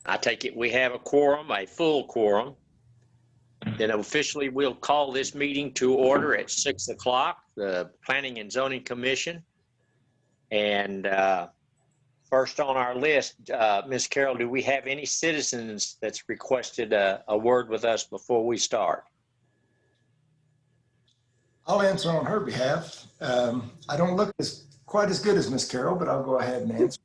I take it we have a quorum, a full quorum. Then officially we'll call this meeting to order at 6 o'clock, the Planning and Zoning Commission. And first on our list, Ms. Carol, do we have any citizens that's requested a word with us before we start? I'll answer on her behalf. I don't look quite as good as Ms. Carol, but I'll go ahead and answer.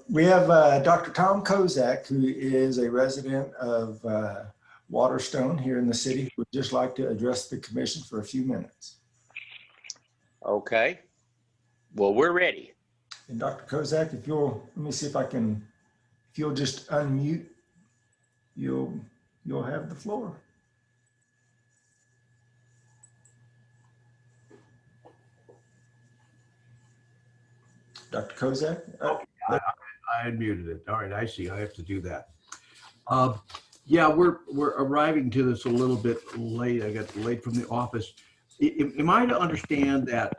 We have Dr. Tom Kozak, who is a resident of Waterstone here in the city, who would just like to address the commission for a few minutes. Okay. Well, we're ready. And Dr. Kozak, if you'll, let me see if I can, if you'll just unmute, you'll have the floor. Dr. Kozak? I unmuted it. All right, I see. I have to do that. Yeah, we're arriving to this a little bit late. I got late from the office. Am I to understand that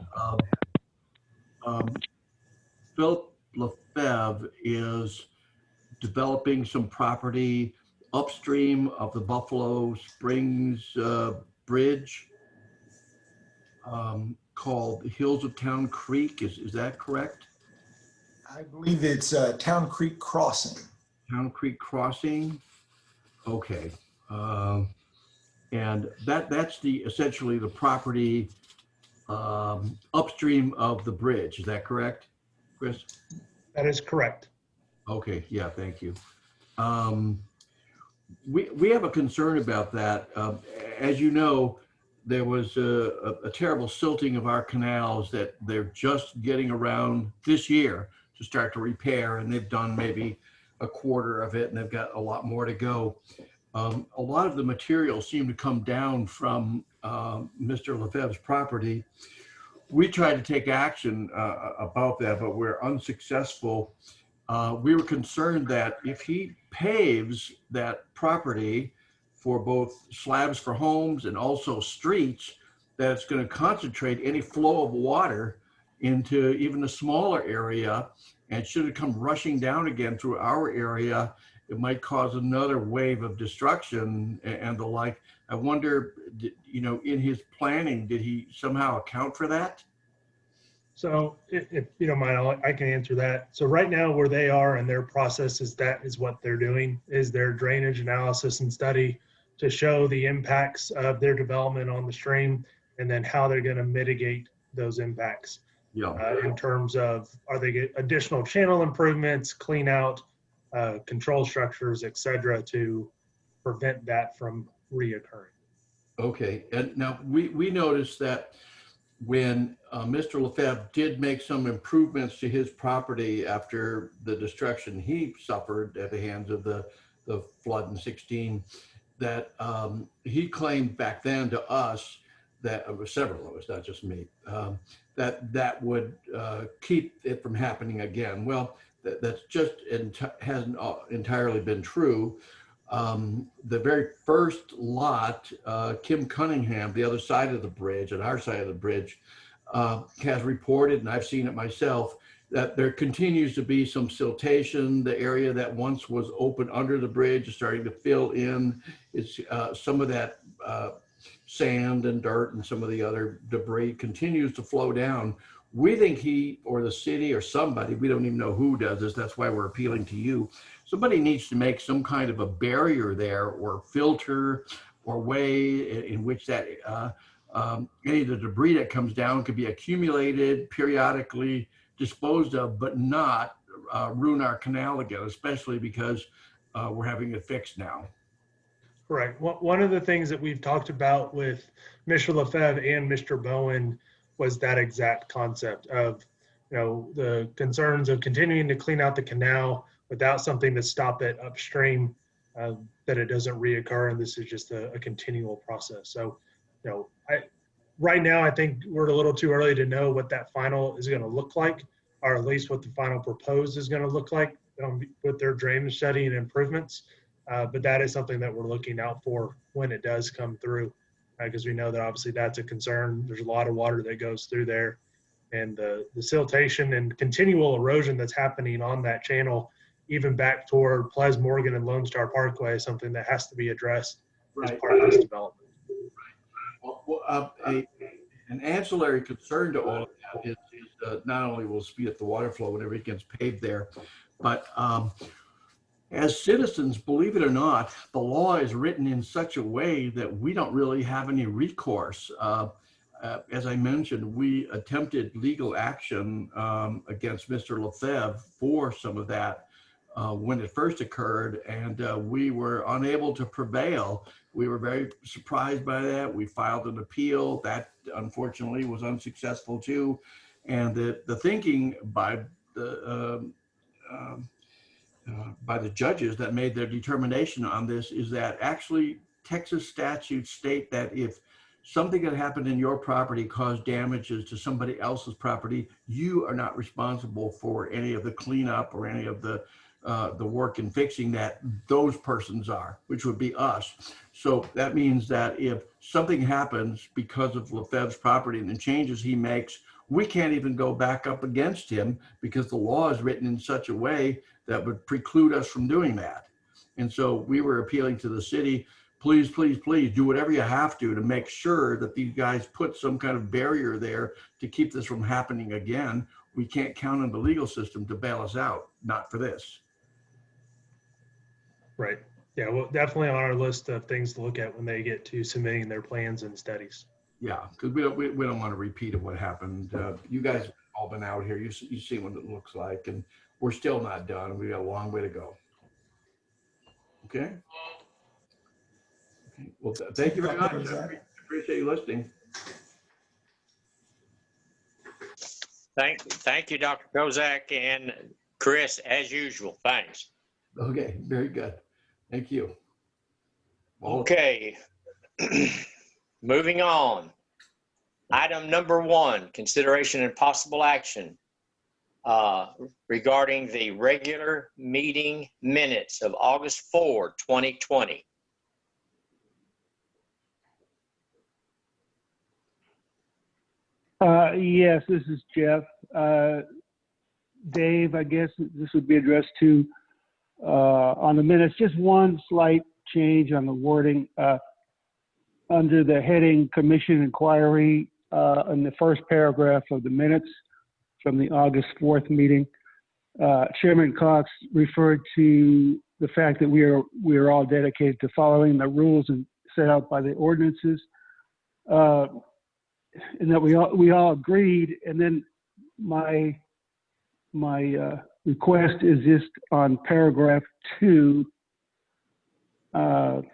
Philip Lefebvre is developing some property upstream of the Buffalo Springs Bridge called Hills of Town Creek? Is that correct? I believe it's Town Creek Crossing. Town Creek Crossing. Okay. And that's essentially the property upstream of the bridge. Is that correct, Chris? That is correct. Okay. Yeah. Thank you. We have a concern about that. As you know, there was a terrible silting of our canals that they're just getting around this year to start to repair, and they've done maybe a quarter of it, and they've got a lot more to go. A lot of the materials seem to come down from Mr. Lefebvre's property. We tried to take action about that, but we're unsuccessful. We were concerned that if he paves that property for both slabs for homes and also streets, that it's going to concentrate any flow of water into even a smaller area, and should it come rushing down again through our area, it might cause another wave of destruction and the like. I wonder, you know, in his planning, did he somehow account for that? So if you don't mind, I can answer that. So right now where they are in their process is that is what they're doing, is their drainage analysis and study to show the impacts of their development on the stream, and then how they're going to mitigate those impacts. Yeah. In terms of, are they get additional channel improvements, clean out control structures, et cetera, to prevent that from reoccurring. Okay, and now we noticed that when Mr. Lefebvre did make some improvements to his property after the destruction he suffered at the hands of the flood in 16, that he claimed back then to us that it was several of us, not just me, that would keep it from happening again. Well, that's just hasn't entirely been true. The very first lot, Kim Cunningham, the other side of the bridge, and our side of the bridge, has reported, and I've seen it myself, that there continues to be some siltation. The area that once was open under the bridge is starting to fill in. It's some of that sand and dirt and some of the other debris continues to flow down. We think he or the city or somebody, we don't even know who does this, that's why we're appealing to you. Somebody needs to make some kind of a barrier there, or filter, or way in which that any of the debris that comes down could be accumulated, periodically disposed of, but not ruin our canal again, especially because we're having it fixed now. Correct. One of the things that we've talked about with Mr. Lefebvre and Mr. Bowen was that exact concept of, you know, the concerns of continuing to clean out the canal without something to stop it upstream, that it doesn't reoccur, and this is just a continual process. So, you know, right now I think we're a little too early to know what that final is going to look like, or at least what the final proposed is going to look like with their drainage study and improvements. But that is something that we're looking out for when it does come through, because we know that obviously that's a concern. There's a lot of water that goes through there, and the siltation and continual erosion that's happening on that channel, even back toward Ples Morgan and Lone Star Parkway, is something that has to be addressed as Right. part of this development. An ancillary concern to all of that is not only will speed up the water flow whenever it gets paved there, but as citizens, believe it or not, the law is written in such a way that we don't really have any recourse. As I mentioned, we attempted legal action against Mr. Lefebvre for some of that when it first occurred, and we were unable to prevail. We were very surprised by that. We filed an appeal that unfortunately was unsuccessful too. And the thinking by the judges that made their determination on this is that actually Texas statutes state that if something that happened in your property caused damages to somebody else's property, you are not responsible for any of the cleanup or any of the work in fixing that. Those persons are, which would be us. So that means that if something happens because of Lefebvre's property and the changes he makes, we can't even go back up against him because the law is written in such a way that would preclude us from doing that. And so we were appealing to the city, please, please, please do whatever you have to make sure that these guys put some kind of barrier there to keep this from happening again. We can't count on the legal system to bail us out, not for this. Right. Yeah, well, definitely on our list of things to look at when they get to submitting their plans and studies. Yeah, because we don't want to repeat of what happened. You guys have all been out here. You see what it looks like, and we're still not done. We got a long way to go. Okay. Well, thank you very much. I appreciate you listening. Thank you, Dr. Kozak and Chris, as usual. Thanks. Okay, very good. Thank you. Okay. Moving on. Item number 1, consideration and possible action regarding the regular meeting minutes of August 4, 2020. Yes, this is Jeff. Dave, I guess this would be addressed to on the minutes. Just one slight change on the wording. Under the heading Commission Inquiry, in the first paragraph of the minutes from the August 4th meeting, Chairman Cox referred to the fact that we are all dedicated to following the rules and set out by the ordinances. And that we all agreed, and then my request is just on paragraph 2. On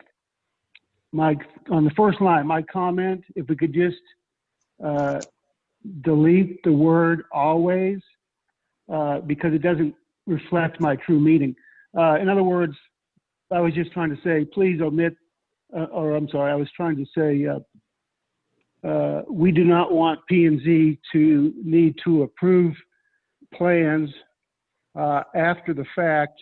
the first line, my comment, if we could just delete the word always, because it doesn't reflect my true meaning. In other words, I was just trying to say, please omit, or I'm sorry, I was trying to say, we do not want P&Z to need to approve plans after the fact,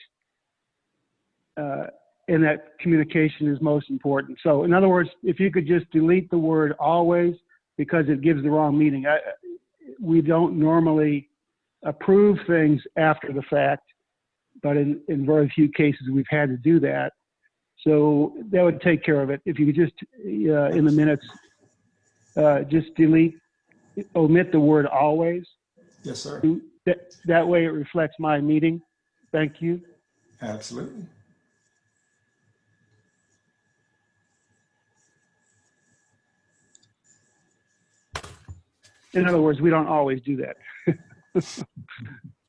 and that communication is most important. So in other words, if you could just delete the word always, because it gives the wrong meaning. We don't normally approve things after the fact, but in very few cases we've had to do that. So that would take care of it. If you could just, in the minutes, just omit the word always. Yes, sir. That way it reflects my meeting. Thank you. Absolutely. In other words, we don't always do that.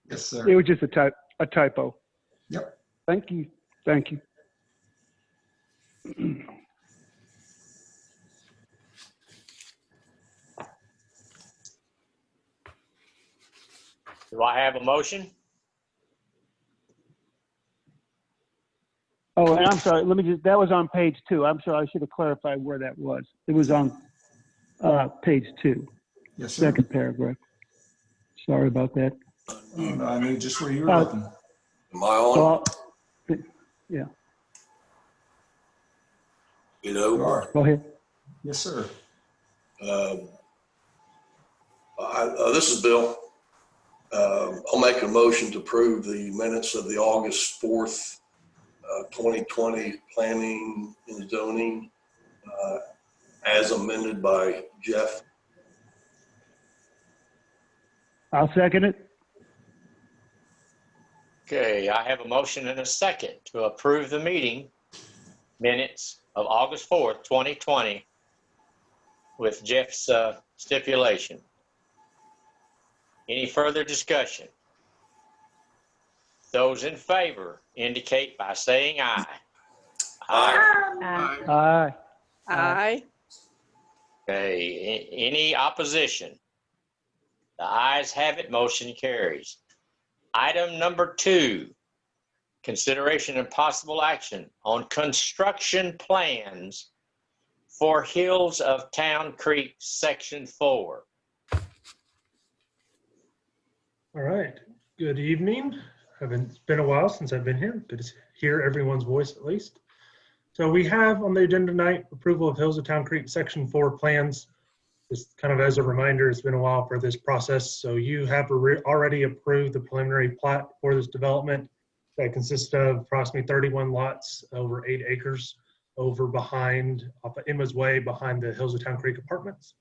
Yes, sir. It was just a typo. Yep. Thank you. Thank you. Do I have a motion? Oh, and I'm sorry. That was on page 2. I'm sorry. I should have clarified where that was. It was on page 2. Yes, sir. Second paragraph. Sorry about that. Oh, no, I knew just where you were looking. Am I on? Yeah. You know, You are. Go ahead. Yes, sir. this is Bill. I'll make a motion to approve the minutes of the August 4th, 2020 planning and zoning as amended by Jeff. I'll second it. Okay, I have a motion and a second to approve the meeting minutes of August 4th, 2020 with Jeff's stipulation. Any further discussion? Those in favor indicate by saying aye. Aye. Aye. Aye. Okay, any opposition? The ayes have it, motion carries. Item number 2, consideration and possible action on construction plans for Hills of Town Creek, Section 4. All right. Good evening. It's been a while since I've been here. Good to hear everyone's voice at least. So we have on the agenda tonight approval of Hills of Town Creek Section 4 plans. Just kind of as a reminder, it's been a while for this process. So you have already approved the preliminary plat for this development that consists of approximately 31 lots over 8 acres over behind, off of Emma's Way, behind the Hills of Town Creek apartments.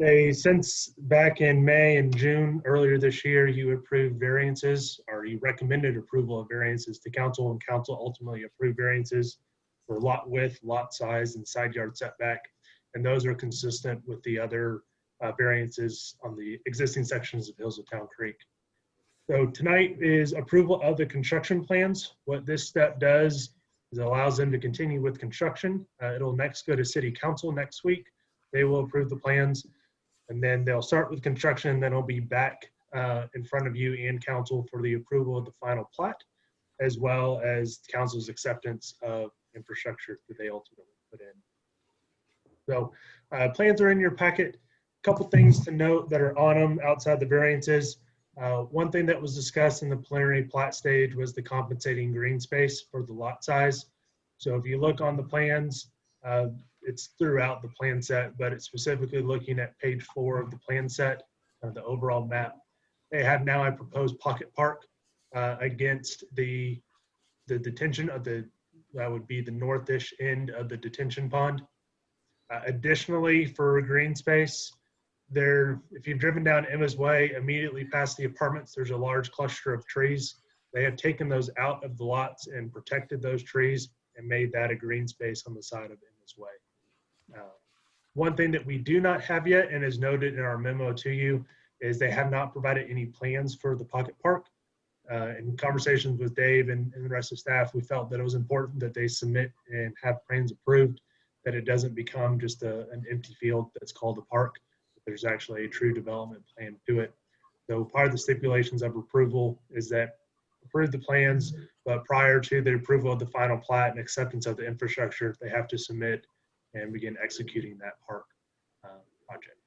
Since back in May and June earlier this year, you approved variances, or you recommended approval of variances to council, and council ultimately approved variances for lot width, lot size, and side yard setback. And those are consistent with the other variances on the existing sections of Hills of Town Creek. So tonight is approval of the construction plans. What this step does is it allows them to continue with construction. It'll next go to City Council next week. They will approve the plans, and then they'll start with construction, and then it'll be back in front of you and council for the approval of the final plat, as well as council's acceptance of infrastructure that they ultimately put in. So plans are in your packet. A couple things to note that are on them outside the variances. One thing that was discussed in the preliminary plat stage was the compensating green space for the lot size. So if you look on the plans, it's throughout the plan set, but it's specifically looking at page 4 of the plan set, the overall map. They have now a proposed pocket park against the detention of that would be the northish end of the detention pond. Additionally, for green space, if you've driven down Emma's Way, immediately past the apartments, there's a large cluster of trees. They have taken those out of the lots and protected those trees and made that a green space on the side of Emma's Way. One thing that we do not have yet, and is noted in our memo to you, is they have not provided any plans for the pocket park. In conversations with Dave and the rest of staff, we felt that it was important that they submit and have plans approved, that it doesn't become just an empty field that's called a park. There's actually a true development plan to it. So part of the stipulations of approval is that approve the plans, but prior to the approval of the final plat and acceptance of the infrastructure, they have to submit and begin executing that park project.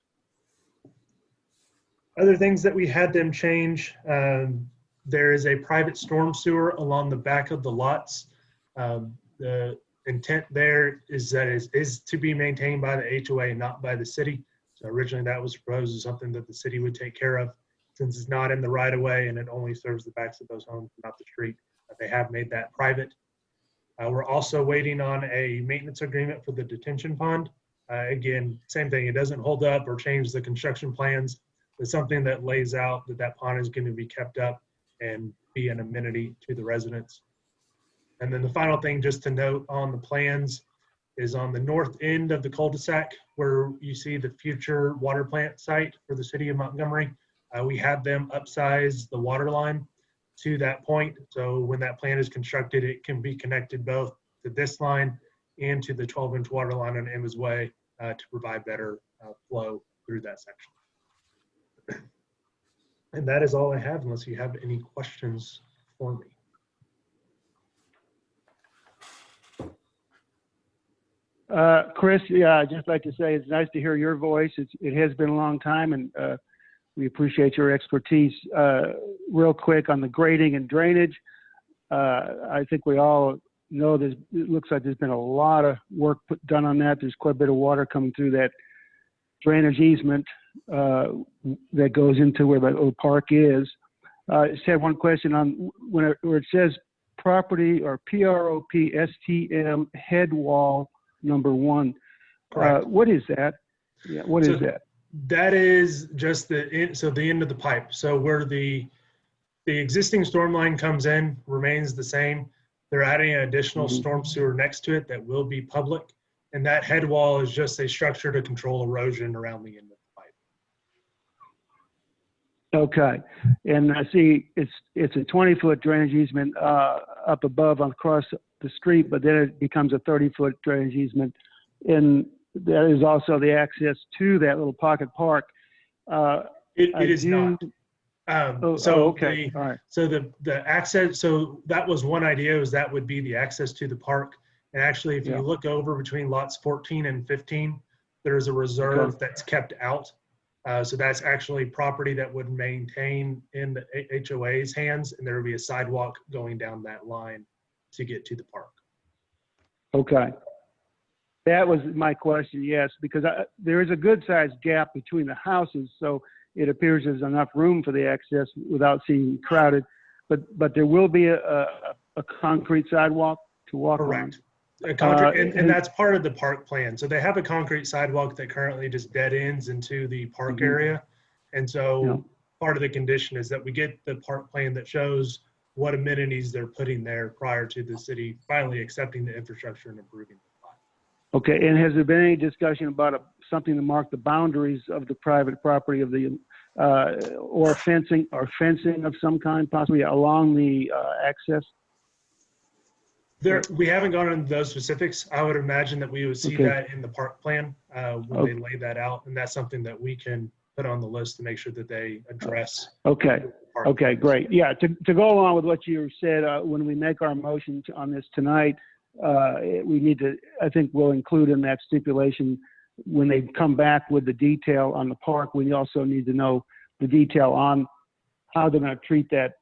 Other things that we had them change, there is a private storm sewer along the back of the lots. The intent there is that it is to be maintained by the HOA, not by the city. So originally that was proposed as something that the city would take care of. Since it's not in the right of way and it only serves the backs of those homes, not the street, they have made that private. We're also waiting on a maintenance agreement for the detention pond. Again, same thing, it doesn't hold up or change the construction plans. It's something that lays out that pond is going to be kept up and be an amenity to the residents. And then the final thing just to note on the plans is on the north end of the cul-de-sac where you see the future water plant site for the city of Montgomery. We have them upsize the water line to that point. So when that plant is constructed, it can be connected both to this line and to the 12-inch water line on Emma's Way to provide better flow through that section. And that is all I have, unless you have any questions for me. Chris, yeah, I'd just like to say it's nice to hear your voice. It has been a long time, and we appreciate your expertise. Real quick on the grading and drainage, I think we all know it looks like there's been a lot of work done on that. There's quite a bit of water coming through that drainage easement that goes into where the little park is. Just had one question on where it says property or PROPSTM head wall number 1. Correct. What is that? Yeah, what is that? That is just the end of the pipe. So where the existing storm line comes in remains the same. They're adding an additional storm sewer next to it that will be public. And that head wall is just a structure to control erosion around the end of the pipe. Okay. And I see it's a 20-foot drainage easement up above across the street, but then it becomes a 30-foot drainage easement. And that is also the access to that little pocket park. It is not. Okay. All right. So the access, so that was one idea, was that would be the access to the park. And actually, if you look over between lots 14 and 15, there's a reserve that's kept out. So that's actually property that would maintain in the HOA's hands, and there would be a sidewalk going down that line to get to the park. Okay. That was my question, yes, because there is a good-sized gap between the houses, so it appears there's enough room for the access without seeming crowded. But there will be a concrete sidewalk to walk on. Correct. And that's part of the park plan. So they have a concrete sidewalk that currently just dead ends into the park area. And so part of the condition is that we get the park plan that shows what amenities they're putting there prior to the city finally accepting the infrastructure and approving it. Okay, and has there been any discussion about something to mark the boundaries of the private property of the, or fencing of some kind possibly along the access? We haven't gone into those specifics. I would imagine that we would see that in the park plan when they lay that out, and that's something that we can put on the list to make sure that they address. Okay, great. Yeah, to go along with what you said, when we make our motion on this tonight, we need to, I think we'll include in that stipulation when they come back with the detail on the park, we also need to know the detail on how they're going to treat that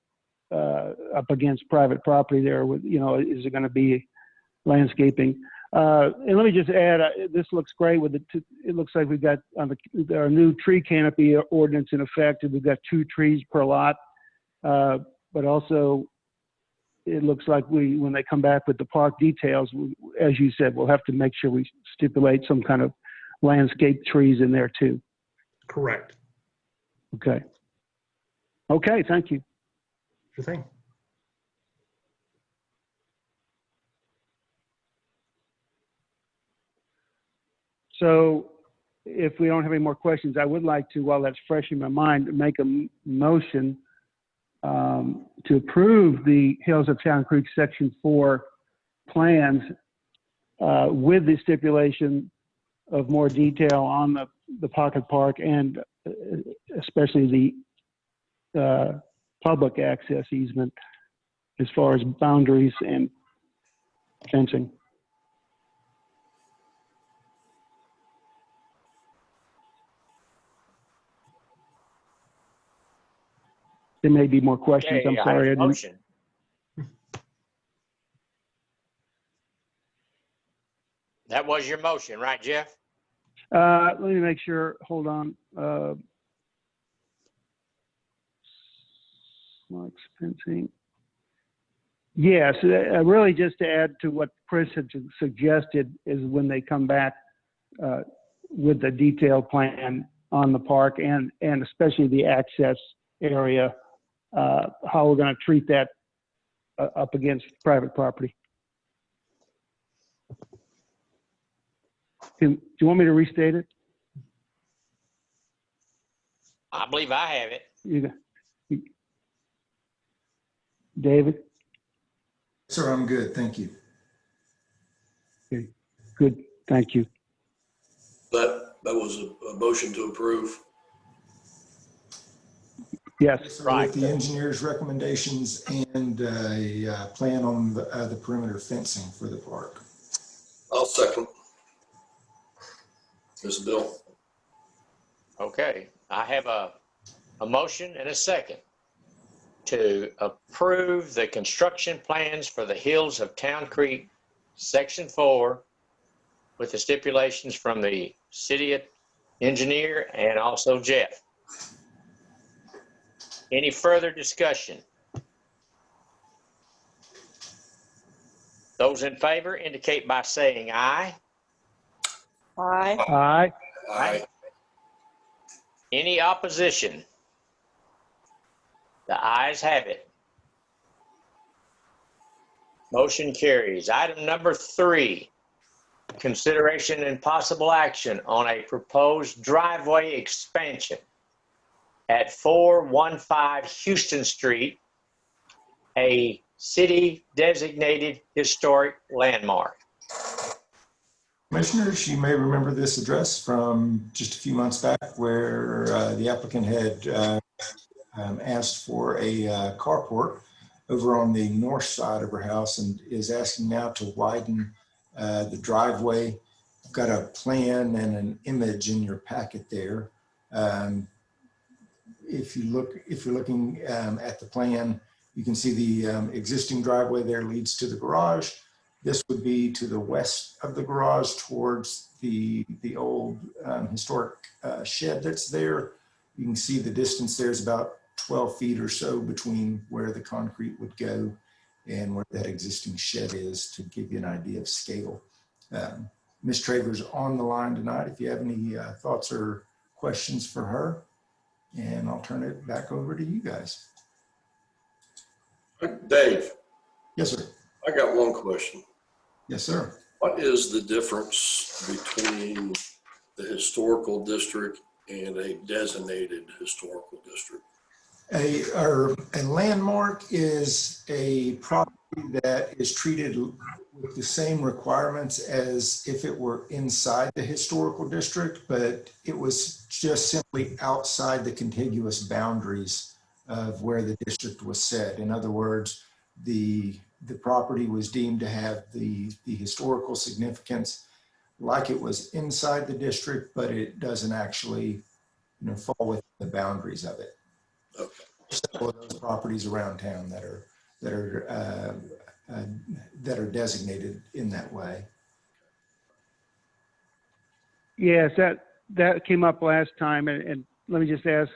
up against private property there with, is it going to be landscaping? And let me just add, this looks great with it looks like we've got our new tree canopy ordinance in effect, and we've got 2 trees per lot. But also it looks like when they come back with the park details, as you said, we'll have to make sure we stipulate some kind of landscape trees in there too. Correct. Okay, thank you. Sure thing. So if we don't have any more questions, I would like to, while that's fresh in my mind, make a motion to approve the Hills of Town Creek Section 4 plans with the stipulation of more detail on the pocket park and especially the public access easement as far as boundaries and fencing. There may be more questions. I'm sorry. Motion. That was your motion, right, Jeff? Let me make sure. Hold on. Smart fencing. Yes, really just to add to what Chris had suggested is when they come back with the detailed plan on the park and especially the access area, how we're going to treat that up against private property. Do you want me to restate it? I believe I have it. David? Sir, I'm good. Thank you. Okay, good. Thank you. That was a motion to approve. Yes. Right. With the engineer's recommendations and a plan on the perimeter fencing for the park. I'll second. There's Bill. Okay, I have a motion and a second to approve the construction plans for the Hills of Town Creek, Section 4, with the stipulations from the City engineer, and also Jeff. Any further discussion? Those in favor indicate by saying aye. Aye. Aye. Aye. Any opposition? The ayes have it. Motion carries. Item number 3, consideration and possible action on a proposed driveway expansion at 415 Houston Street, a city-designated historic landmark. Commissioners, you may remember this address from just a few months back where the applicant had asked for a carport over on the north side of her house and is asking now to widen the driveway. I've got a plan and an image in your packet there. If you're looking at the plan, you can see the existing driveway there leads to the garage. This would be to the west of the garage towards the old historic shed that's there. You can see the distance there is about 12 feet or so between where the concrete would go and where that existing shed is, to give you an idea of scale. Ms. Traver's on the line tonight if you have any thoughts or questions for her, and I'll turn it back over to you guys. Dave, Yes, sir. I got one question. Yes, sir. What is the difference between the historical district and a designated historical district? A landmark is a property that is treated with the same requirements as if it were inside the historical district, but it was just simply outside the contiguous boundaries of where the district was set. In other words, the property was deemed to have the historical significance like it was inside the district, but it doesn't actually, fall within the boundaries of it. Okay. Several of those properties around town that are designated in that way. Yes, that came up last time, and let me just ask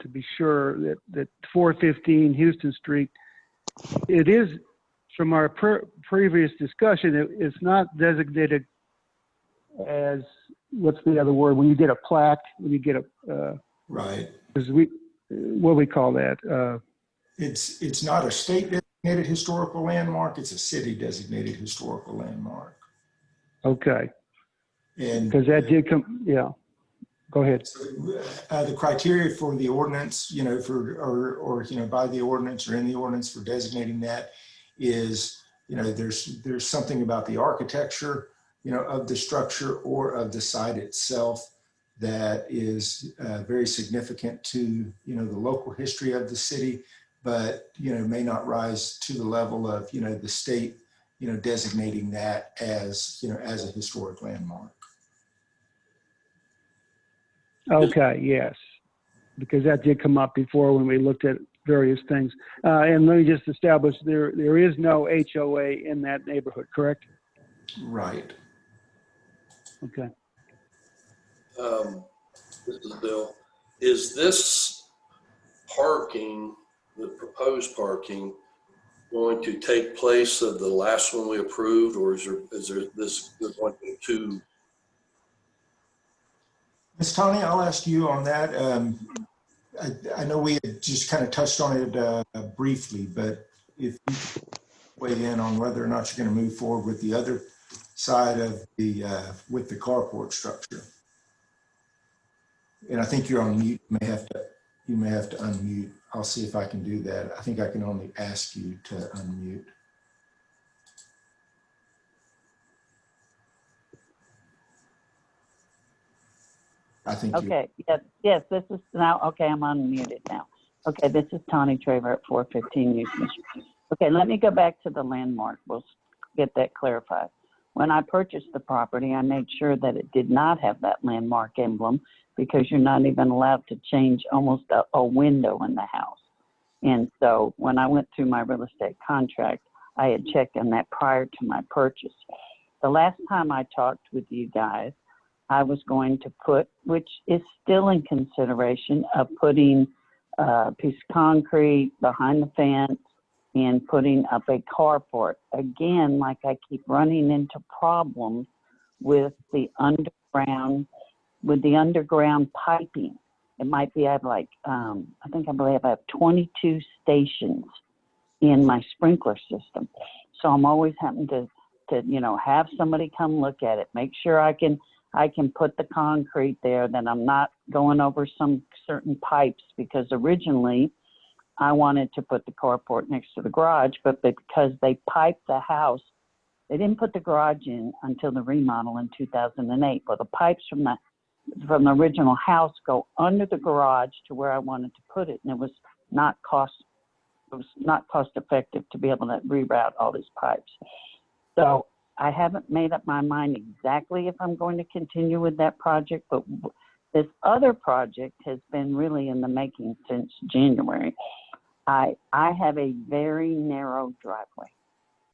to be sure that 415 Houston Street, it is, from our previous discussion, it's not designated as, what's the other word, when you get a plaque, when you get a Right. What do we call that? It's not a state designated historical landmark. It's a city designated historical landmark. Okay. And Because that did come, yeah. Go ahead. the criteria for the ordinance, by the ordinance or in the ordinance for designating that is, there's something about the architecture, of the structure or of the site itself that is very significant to, the local history of the city, but, may not rise to the level of, the state, designating that as, as a historic landmark. Okay, yes. Because that did come up before when we looked at various things. And let me just establish there is no HOA in that neighborhood, correct? Right. Okay. This is Bill. Is this parking, the proposed parking, going to take place of the last one we approved, or is there this going to? Ms. Tony, I'll ask you on that. I know we had just kind of touched on it briefly, but if you weigh in on whether or not you're going to move forward with the other side of with the carport structure. And I think you're on mute. You may have to unmute. I'll see if I can do that. I think I can only ask you to unmute. I think. Okay, yes, this is now, okay, I'm unmuted now. Okay, this is Tawny Traver at 415 Houston Street. Okay, let me go back to the landmark. We'll get that clarified. When I purchased the property, I made sure that it did not have that landmark emblem because you're not even allowed to change almost a window in the house. And so when I went through my real estate contract, I had checked on that prior to my purchase. The last time I talked with you guys, I was going to put, which is still in consideration, of putting a piece of concrete behind the fence and putting up a carport. Again, like I keep running into problems with the underground piping. It might be, I have like, I believe I have 22 stations in my sprinkler system. So I'm always having to have somebody come look at it, make sure I can put the concrete there, that I'm not going over some certain pipes, because originally I wanted to put the carport next to the garage, but because they piped the house, they didn't put the garage in until the remodel in 2008. Well, the pipes from the original house go under the garage to where I wanted to put it, and it was not cost effective to be able to reroute all these pipes. So I haven't made up my mind exactly if I'm going to continue with that project, but this other project has been really in the making since January. I have a very narrow driveway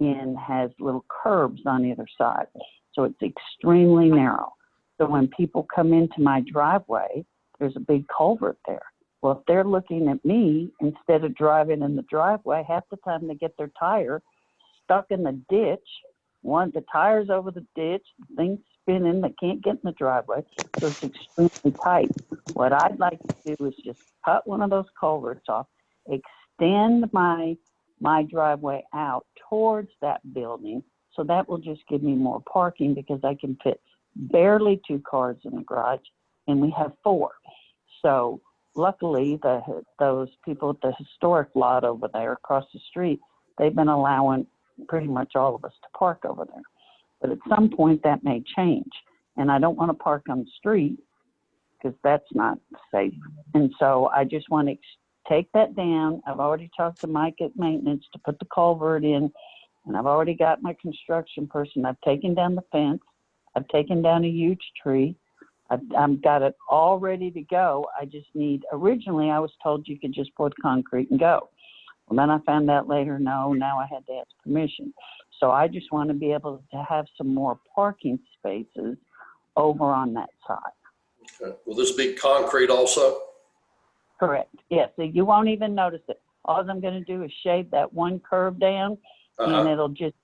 and has little curbs on either side, so it's extremely narrow. So when people come into my driveway, there's a big culvert there. Well, if they're looking at me instead of driving in the driveway, half the time they get their tire stuck in the ditch. The tire's over the ditch, the thing's spinning, they can't get in the driveway, so it's extremely tight. What I'd like to do is just cut one of those culverts off, extend my driveway out towards that building, so that will just give me more parking, because I can fit barely 2 cars in the garage, and we have 4. So luckily, those people at the historic lot over there across the street, they've been allowing pretty much all of us to park over there. But at some point that may change, and I don't want to park on the street because that's not safe. And so I just want to take that down. I've already talked to Mike at maintenance to put the culvert in, and I've already got my construction person. I've taken down the fence. I've taken down a huge tree. I've got it all ready to go. I just need, originally I was told you could just pour the concrete and go. Well, then I found out later, no, now I had to ask permission. So I just want to be able to have some more parking spaces over on that side. Okay. Will this be concrete also? Correct. Yes. So you won't even notice it. All I'm going to do is shave that one curve down, and it'll just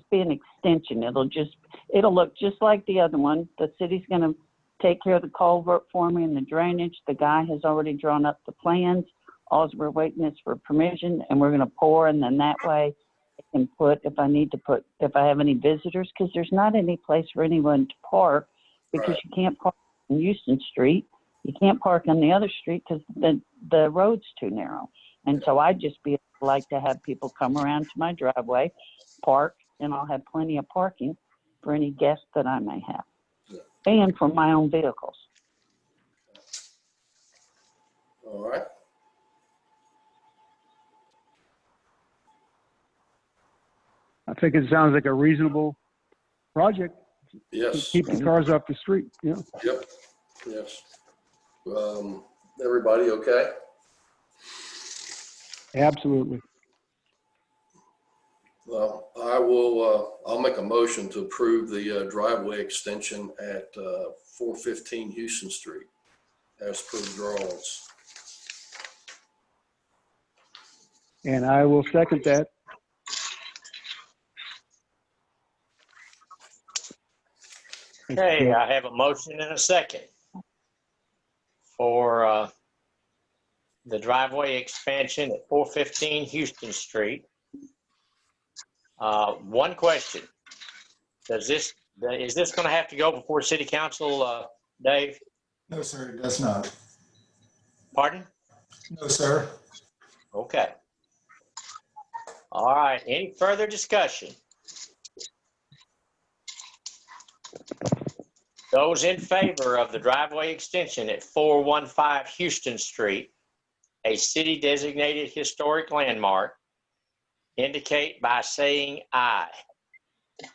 be an extension. It'll look just like the other one. The city's going to take care of the culvert for me and the drainage. The guy has already drawn up the plans. All we're waiting is for permission, and we're going to pour, and then that way I can put, if I have any visitors, because there's not any place for anyone to park, because Right. You can't park on Houston Street. You can't park on the other street because the road's too narrow. And so I'd just like to have people come around to my driveway, park, and I'll have plenty of parking for any guests that I may have, and for my own vehicles. All right. I think it sounds like a reasonable project. Yes. Keep the cars off the street, yeah. Yep. Yes. Everybody okay? Absolutely. Well, I'll make a motion to approve the driveway extension at 415 Houston Street as per drawings. And I will second that. Okay, I have a motion and a second for the driveway expansion at 415 Houston Street. One question. Is this going to have to go before City Council, Dave? No, sir, it does not. Pardon? No, sir. Okay. All right, any further discussion? Those in favor of the driveway extension at 415 Houston Street, a city designated historic landmark, indicate by saying aye.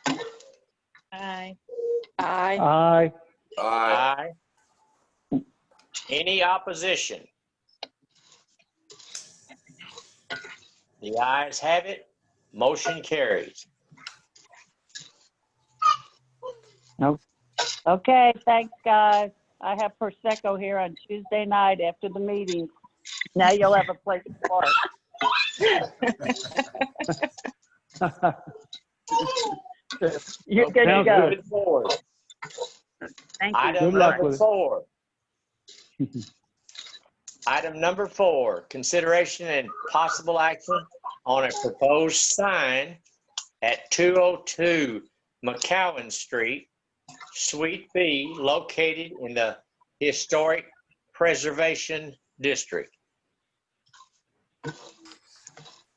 Aye. Aye. Aye. Aye. Aye. Any opposition? The ayes have it. Motion carries. No. Okay, thanks, guys. I have Prosecco here on Tuesday night after the meeting. Now you'll have a place to park. You're good to Sounds go. good. Moving forward. Thank you. Item Good luck number with it. 4. Item number 4, consideration and possible action on a proposed sign at 202 McCowan Street, Suite B, located in the Historic Preservation District.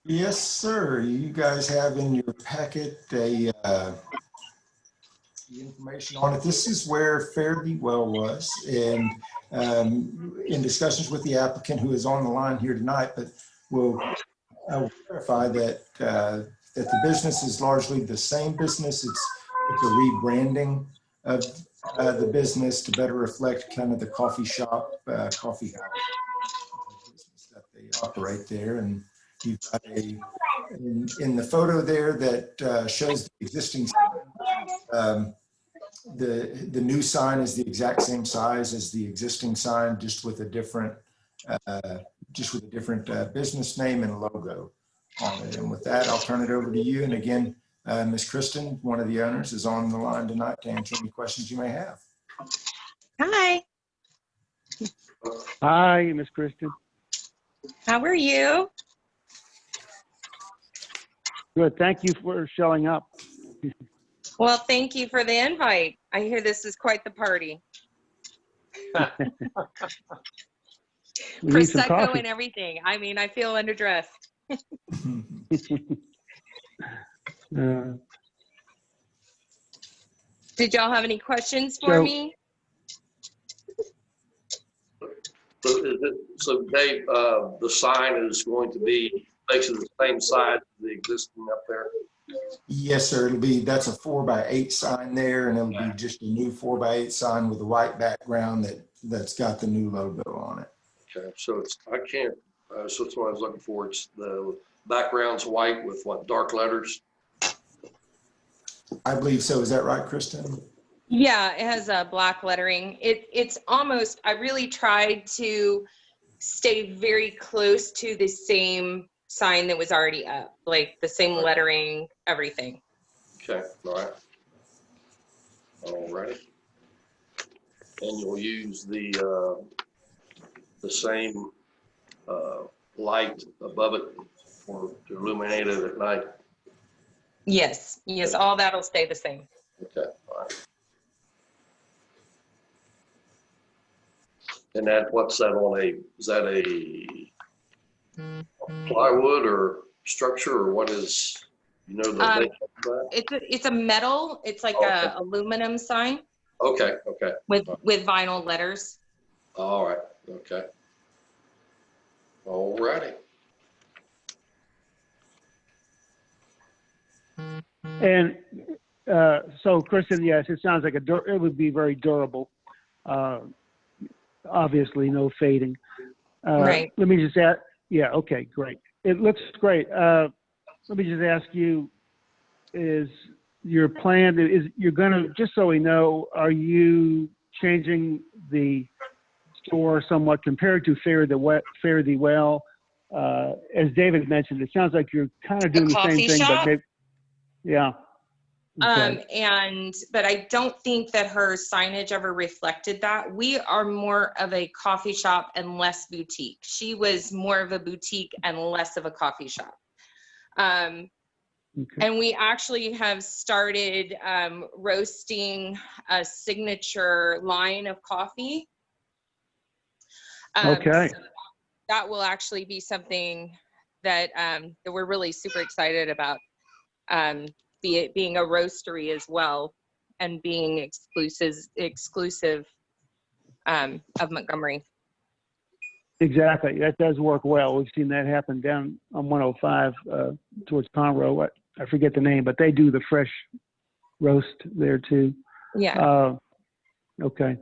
Yes, sir. You guys have in your packet the information on it. This is where Fare Thee Well was, and in discussions with the applicant who is on the line here tonight, but I will clarify that that the business is largely the same business. It's a rebranding of the business to better reflect kind of the coffee shop, coffee house business that they operate there. And you've got in the photo there that shows the existing sign. The new sign is the exact same size as the existing sign, just with a different business name and logo on it. And with that, I'll turn it over to you. And again, Ms. Kristen, one of the owners, is on the line tonight to answer any questions you may have. Hi, Hi, Miss Kristen. how are you? Good. Thank you for showing up. Well, thank you for the invite. I hear this is quite the party. We need some Prosecco coffee. and everything. I mean, I feel underdressed. Did y'all have any questions for So- me? So Dave, the sign is going to be basically the same size as the existing up there? Yes, sir. That's a 4x8 sign there, and it'll be just a new 4x8 sign with a white background that's got the new logo on it. Okay, so so it's what I was looking for. It's the background's white with what, dark letters? I believe so. Is that right, Kristen? Yeah, it has black lettering. It's almost, I really tried to stay very close to the same sign that was already up, like the same lettering, everything. Okay, all right. All right. And you'll use the same light above it to illuminate it at night? Yes, all that'll stay the same. Okay, all right. And what's that on is that a plywood or structure, or what is, you know, the name of that? It's a metal, it's like Okay. a aluminum sign Okay, with vinyl letters. all right, okay. All righty. And so, Kristen, yes, it sounds like it would be very durable. Obviously, no fading. Right. Let me just ask. Yeah. Okay. Great. It looks great. Let me just ask you: is your plan? You're gonna, just so we know, are you changing the store somewhat compared to Fare Thee Well? As David mentioned, it sounds like you're kind of doing the coffee same thing, shop? but maybe, yeah. Okay. But I don't think that her signage ever reflected that. We are more of a coffee shop and less boutique. She was more of a boutique and less of a coffee shop. Okay. And we actually have started roasting a signature line of coffee. Okay. So that will actually be something that that we're really super excited about. Being a roastery as well, and being exclusive of Montgomery. Exactly. That does work well. We've seen that happen down on 105 towards Conroe. I forget the name, but they do the fresh roast there too. Yeah. Okay.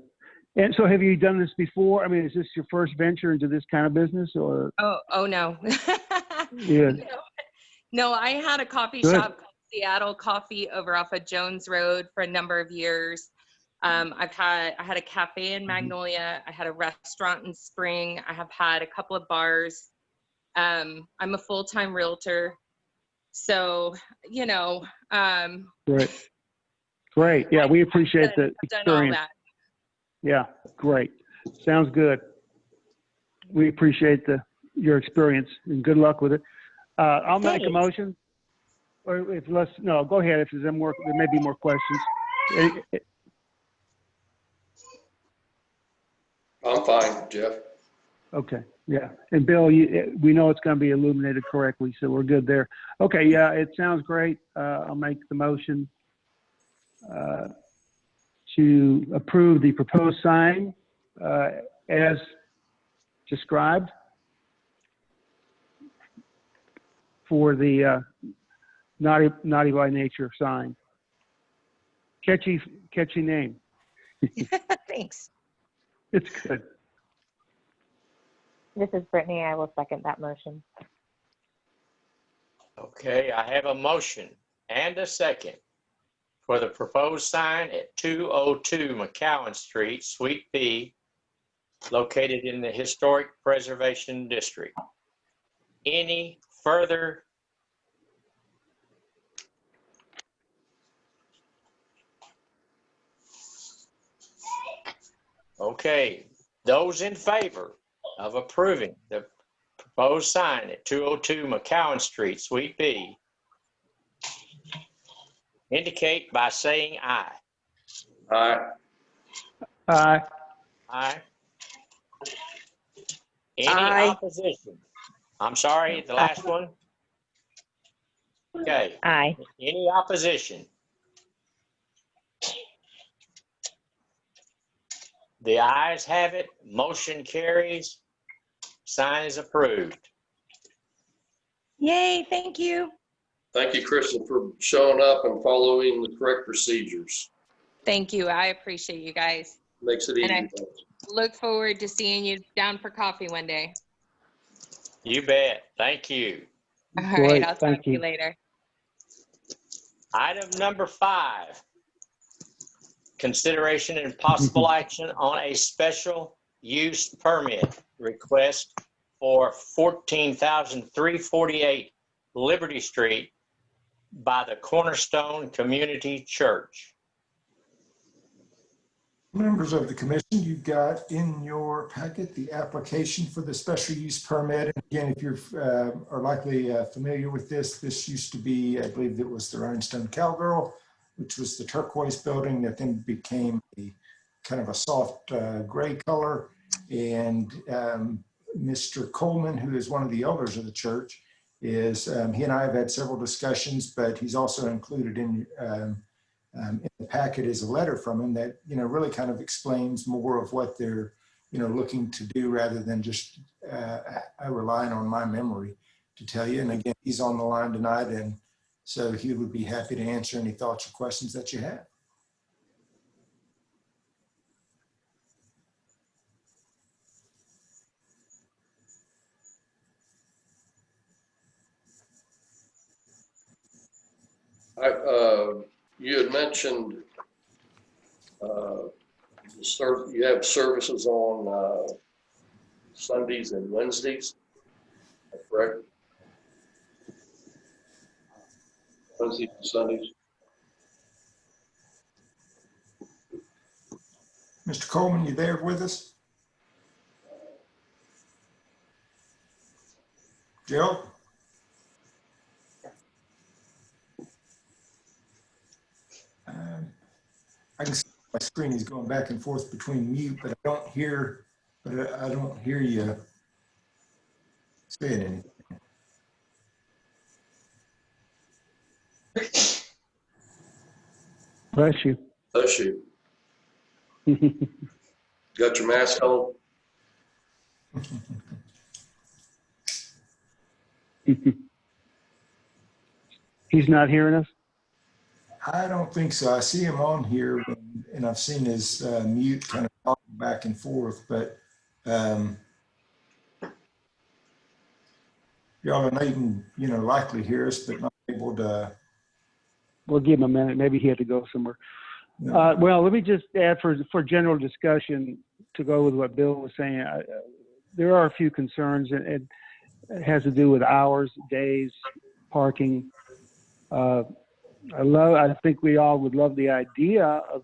And so have you done this before? I mean, is this your first venture into this kind of business, or? Oh no. Yeah. No, I had a coffee Good. shop called Seattle Coffee over off of Jones Road for a number of years. I had a cafe in Magnolia. I had a restaurant in Spring. I have had a couple of bars. I'm a full-time realtor. So, you know, Great. Great. Yeah, we appreciate the I've done all experience. that. Yeah, great. Sounds good. We appreciate your experience and good luck with it. I'll make a motion. Or if no, go ahead. If there's more, there may be more questions. I'm fine, Jeff. Okay, yeah. And Bill, we know it's going to be illuminated correctly, so we're good there. Okay, yeah, it sounds great. I'll make the motion to approve the proposed sign as described for the naughty by nature sign. Catchy name. Thanks. It's good. This is Brittany. I will second that motion. Okay, I have a motion and a second for the proposed sign at 202 McCowan Street, Suite B, located in the Historic Preservation District. Any further? Okay, those in favor of approving the proposed sign at 202 McCowan Street, Suite B, indicate by saying aye. Aye. Aye. Aye. Any Aye. opposition? I'm sorry, the last one? Okay, Aye. any opposition? The ayes have it, motion carries, sign is approved. Yay, thank you. Thank you, Kristen, for showing up and following the correct procedures. Thank you. I appreciate you guys. Makes it And easy. Look forward to seeing you down for coffee one day. You bet, thank you. All Great, right, I'll talk thank to you you. later. Item number 5, consideration and possible action on a special use permit request for 14,348 Liberty Street by the Cornerstone Community Church. Members of the commission, you've got in your packet the application for the special use permit. And again, if you're are likely familiar with this used to be, I believe it was the Rhinestone Cowgirl, which was the turquoise building that then became a kind of a soft gray color. And Mr. Coleman, who is one of the elders of the church, is he and I have had several discussions, but he's also included in the packet is a letter from him that, really kind of explains more of what they're, looking to do rather than just relying on my memory to tell you. And again, he's on the line tonight, and so he would be happy to answer any thoughts or questions that you have. You had mentioned you have services on Sundays and Wednesdays, is that correct? Wednesdays and Sundays. Mr. Coleman, you there with us? Joe? I can see my screen is going back and forth between mute, but I don't hear you saying anything. Bless you. Bless you. Got your mask on? He's not hearing us? I don't think so. I see him on here, and I've seen his mute kind of talking back and forth, but y'all, I know you can, likely hear us, but not able to. We'll give him a minute. Maybe he had to go somewhere. Well, let me just add for general discussion to go with what Bill was saying. There are a few concerns, and it has to do with hours, days, parking. I think we all would love the idea of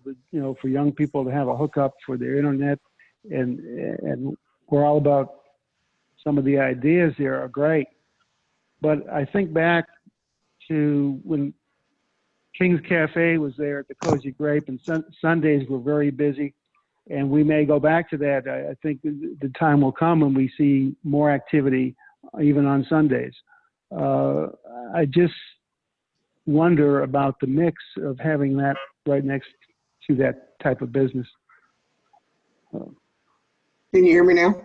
for young people to have a hookup for their internet, and we're all about some of the ideas there are great. But I think back to when King's Cafe was there at the Cozy Grape, and Sundays were very busy, and we may go back to that. I think the time will come when we see more activity, even on Sundays. I just wonder about the mix of having that right next to that type of business. Can you hear me now?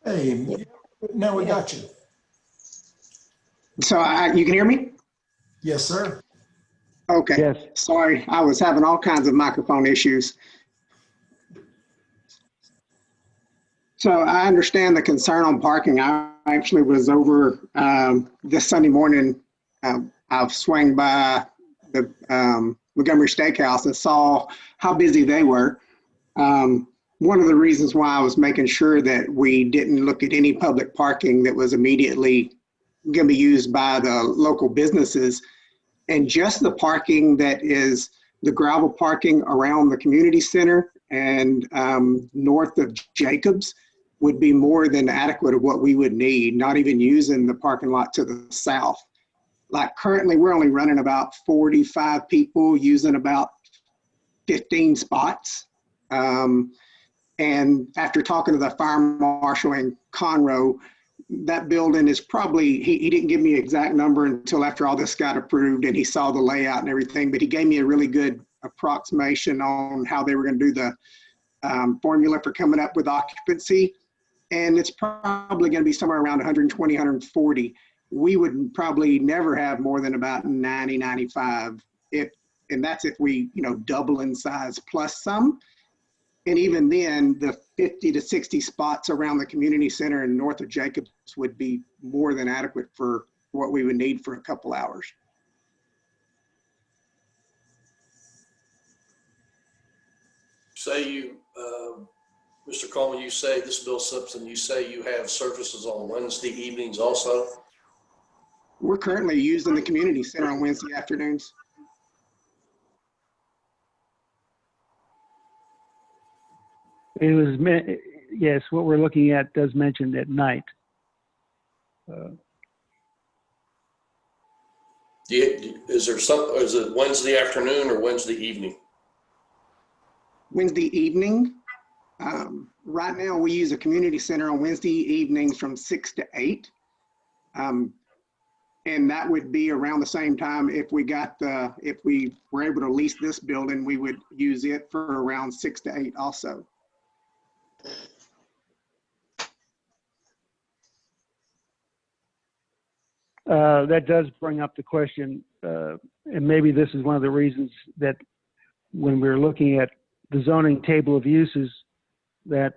Hey, now we got you. So you can hear me? Yes, sir. Okay. Yes. Sorry, I was having all kinds of microphone issues. So I understand the concern on parking. I actually was over this Sunday morning. I've swung by the Montgomery Steakhouse and saw how busy they were. One of the reasons why I was making sure that we didn't look at any public parking that was immediately going to be used by the local businesses, and just the parking that is the gravel parking around the community center and north of Jacobs would be more than adequate of what we would need, not even using the parking lot to the south. Like currently, we're only running about 45 people using about 15 spots. And after talking to the fire marshal in Conroe, that building is probably, he didn't give me an exact number until after all this got approved and he saw the layout and everything, but he gave me a really good approximation on how they were going to do the formula for coming up with occupancy. And it's probably going to be somewhere around 120, 140. We would probably never have more than about 90, 95. And that's if we, double in size plus some. And even then, the 50 to 60 spots around the community center and north of Jacobs would be more than adequate for what we would need for a couple hours. Say you, Mr. Coleman, you say, this is Bill Simpson, you say you have services on Wednesday evenings also? We're currently using the community center on Wednesday afternoons. It was, yes, what we're looking at does mention at night. Is it Wednesday afternoon or Wednesday evening? Wednesday evening. Right now we use a community center on Wednesday evenings from 6 to 8. And that would be around the same time if we were able to lease this building, we would use it for around 6 to 8 also. That does bring up the question, and maybe this is one of the reasons that when we're looking at the zoning table of uses, that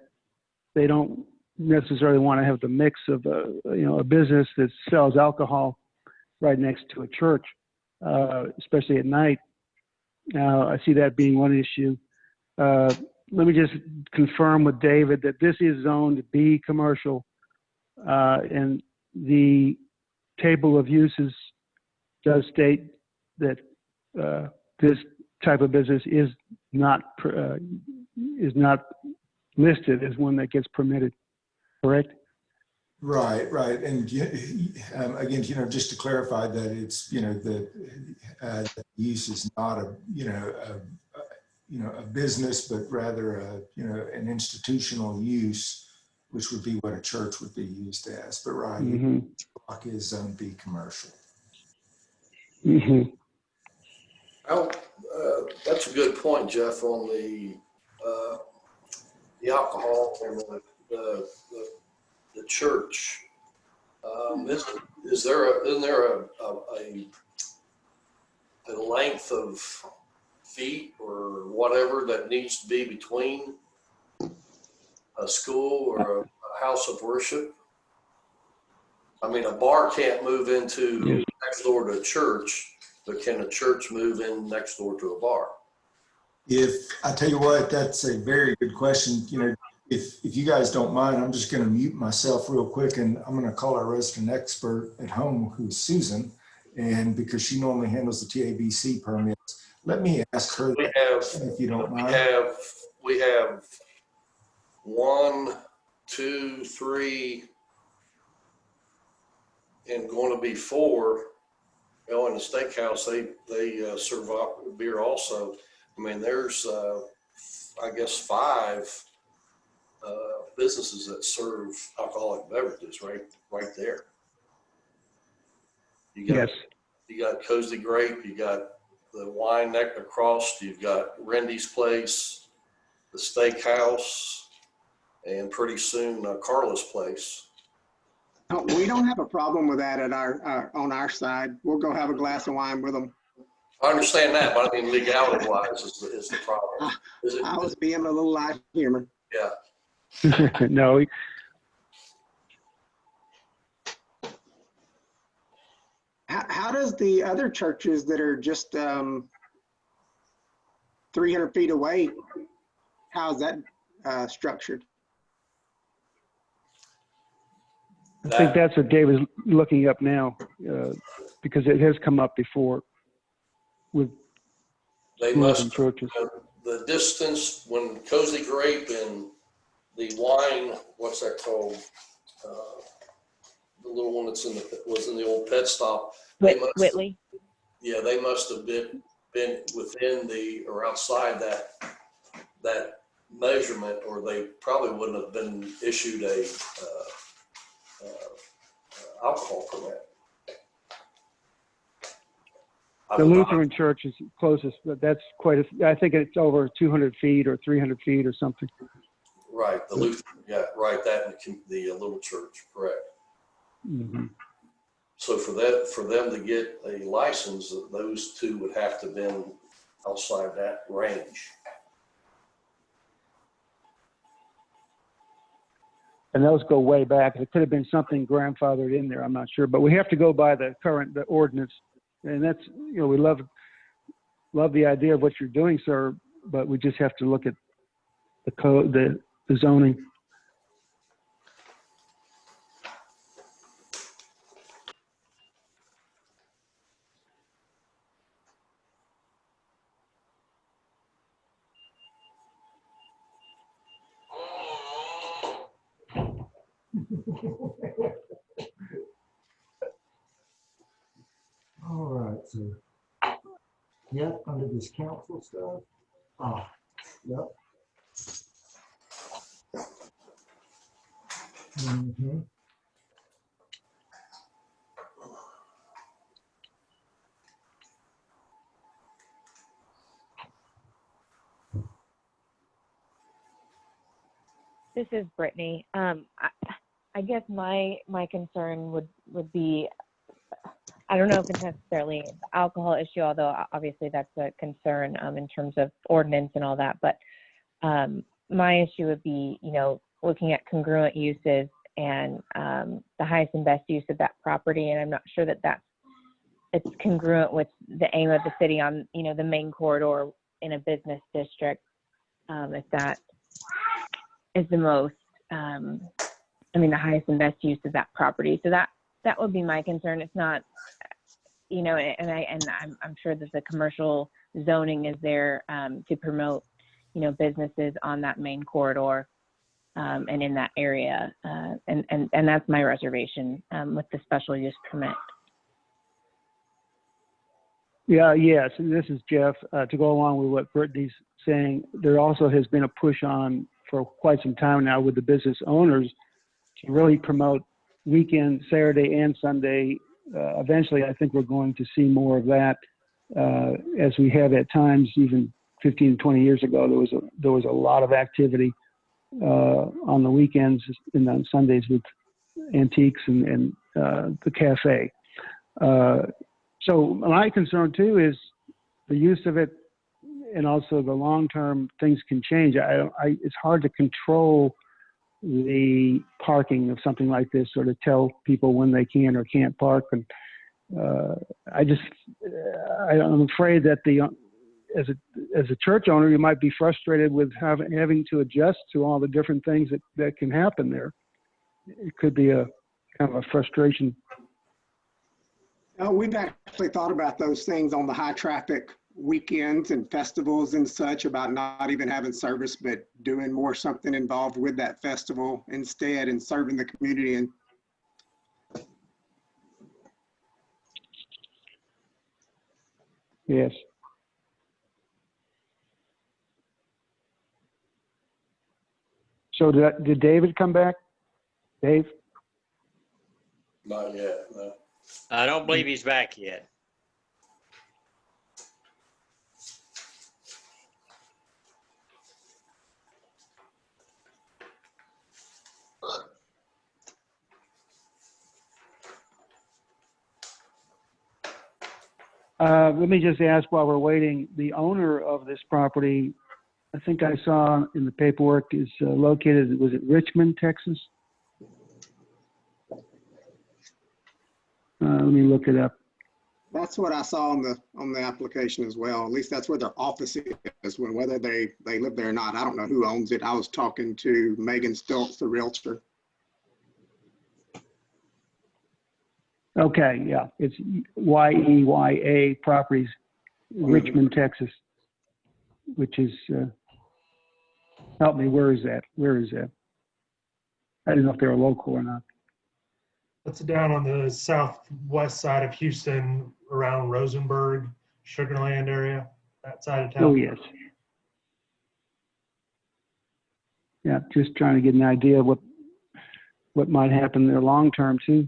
they don't necessarily want to have the mix of a business that sells alcohol right next to a church, especially at night. I see that being one issue. Let me just confirm with David that this is zoned B commercial, and the table of uses does state that this type of business is not listed as one that gets permitted, correct? Right. And again, just to clarify that it's, the use is not a business, but rather an institutional use, which would be what a church would be used as. But right, block is zone B commercial. Mm-hmm. Well, that's a good point, Jeff, on the alcohol and the church. Isn't there a length of feet or whatever that needs to be between a school or a house of worship? I mean, a bar can't move into next door to a church, but can a church move in next door to a bar? If I tell you what, that's a very good question. You know, if you guys don't mind, I'm just going to mute myself real quick, and I'm going to call our resident expert at home, who's Susan, and because she normally handles the TABC permits, let me ask her We that have, question, if you don't mind. we have 1, 2, 3, and going to be 4. You know, in the steakhouse, they serve beer also. I mean, there's, I guess, 5 businesses that serve alcoholic beverages right there. Yes. You got Cozy Grape, you got the Wine Neck across, you've got Rendy's Place, the Steakhouse, and pretty soon Carla's Place. Oh, we don't have a problem with that at on our side. We'll go have a glass of wine with them. I understand that, but I mean legality wise is the problem. I was being a little light humor. Yeah. No. How does the other churches that are just 300 feet away, how's that structured? I think that's what Dave is looking up now, because it has come up before with They schools must, and churches. the distance when Cozy Grape and the wine, what's that called? The little one that's was in the old pet stop. Whitley. Yeah, they must have been within or outside that measurement, or they probably wouldn't have been issued a alcohol permit. The Lutheran church is closest, but that's I think it's over 200 feet or 300 feet or something. Right, the Lutheran, yeah, right, that and the little church, correct. Mm-hmm. So for them to get a license, those two would have to have been outside that range. And those go way back. It could have been something grandfathered in there. I'm not sure, but we have to go by the ordinance. And that's, you know, we love the idea of what you're doing, sir, but we just have to look at the code, the zoning. All right, so yep, under this council stuff. Yep. Mm-hmm. This is Brittany. I guess my concern would be, I don't know if it's necessarily an alcohol issue, although obviously that's a concern in terms of ordinance and all that. But my issue would be, you know, looking at congruent uses and the highest and best use of that property. And I'm not sure that it's congruent with the aim of the city on, you know, the main corridor in a business district. If that is the most, the highest and best use of that property. So that would be my concern. It's not, you know, and I'm sure that the commercial zoning is there to promote, you know, businesses on that main corridor and in that area. And that's my reservation with the special use permit. Yeah, yes. And this is Jeff. To go along with what Brittany's saying, there also has been a push on for quite some time now with the business owners to really promote weekend, Saturday and Sunday. Eventually, I think we're going to see more of that as we have at times, even 15, 20 years ago, there was a lot of activity on the weekends and on Sundays with antiques and the cafe. So my concern too is the use of it, and also the long-term things can change. It's hard to control the parking of something like this, or to tell people when they can or can't park. And I'm afraid that as a church owner, you might be frustrated with having to adjust to all the different things that can happen there. It could be a kind of a frustration. We've actually thought about those things on the high traffic weekends and festivals and such, about not even having service, but doing more something involved with that festival instead and serving the community. And Yes. So did David come back? Dave? Not yet, no. I don't believe he's back yet. Let me just ask while we're waiting, the owner of this property, I think I saw in the paperwork, is located, was it Richmond, Texas? Let me look it up. that's what I saw on the application as well. At least that's where their office is. Whether they live there or not, I don't know who owns it. I was talking to Megan Stoltz, the realtor. Okay, yeah, it's YEYA Properties, Richmond, Texas, which is, help me, where is that? Where is that? I didn't know if they were local or not. It's down on the southwest side of Houston, around Rosenberg, Sugarland area, that side of town. Oh, yes. Yeah, just trying to get an idea of what might happen there long term too.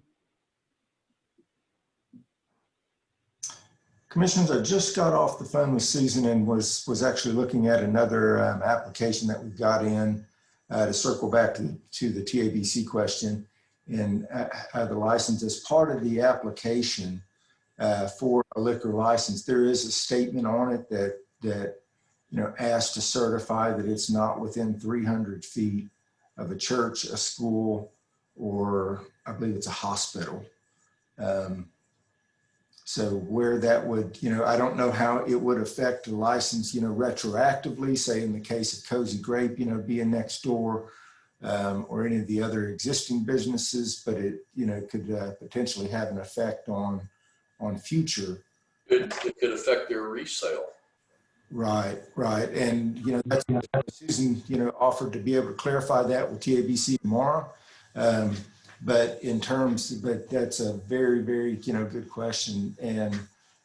Commissioners, I just got off the phone with Susan and was actually looking at another application that we got in to circle back to the TABC question. And the license, as part of the application for a liquor license, there is a statement on it that asks to certify that it's not within 300 feet of a church, a school, or I believe it's a hospital. So where that would, I don't know how it would affect the license, retroactively, say in the case of Cozy Grape, being next door, or any of the other existing businesses, but it, could potentially have an effect on future. It could affect their resale. Right. And, that's what Susan, offered to be able to clarify that with TABC tomorrow. But that's a very, very, good question. And,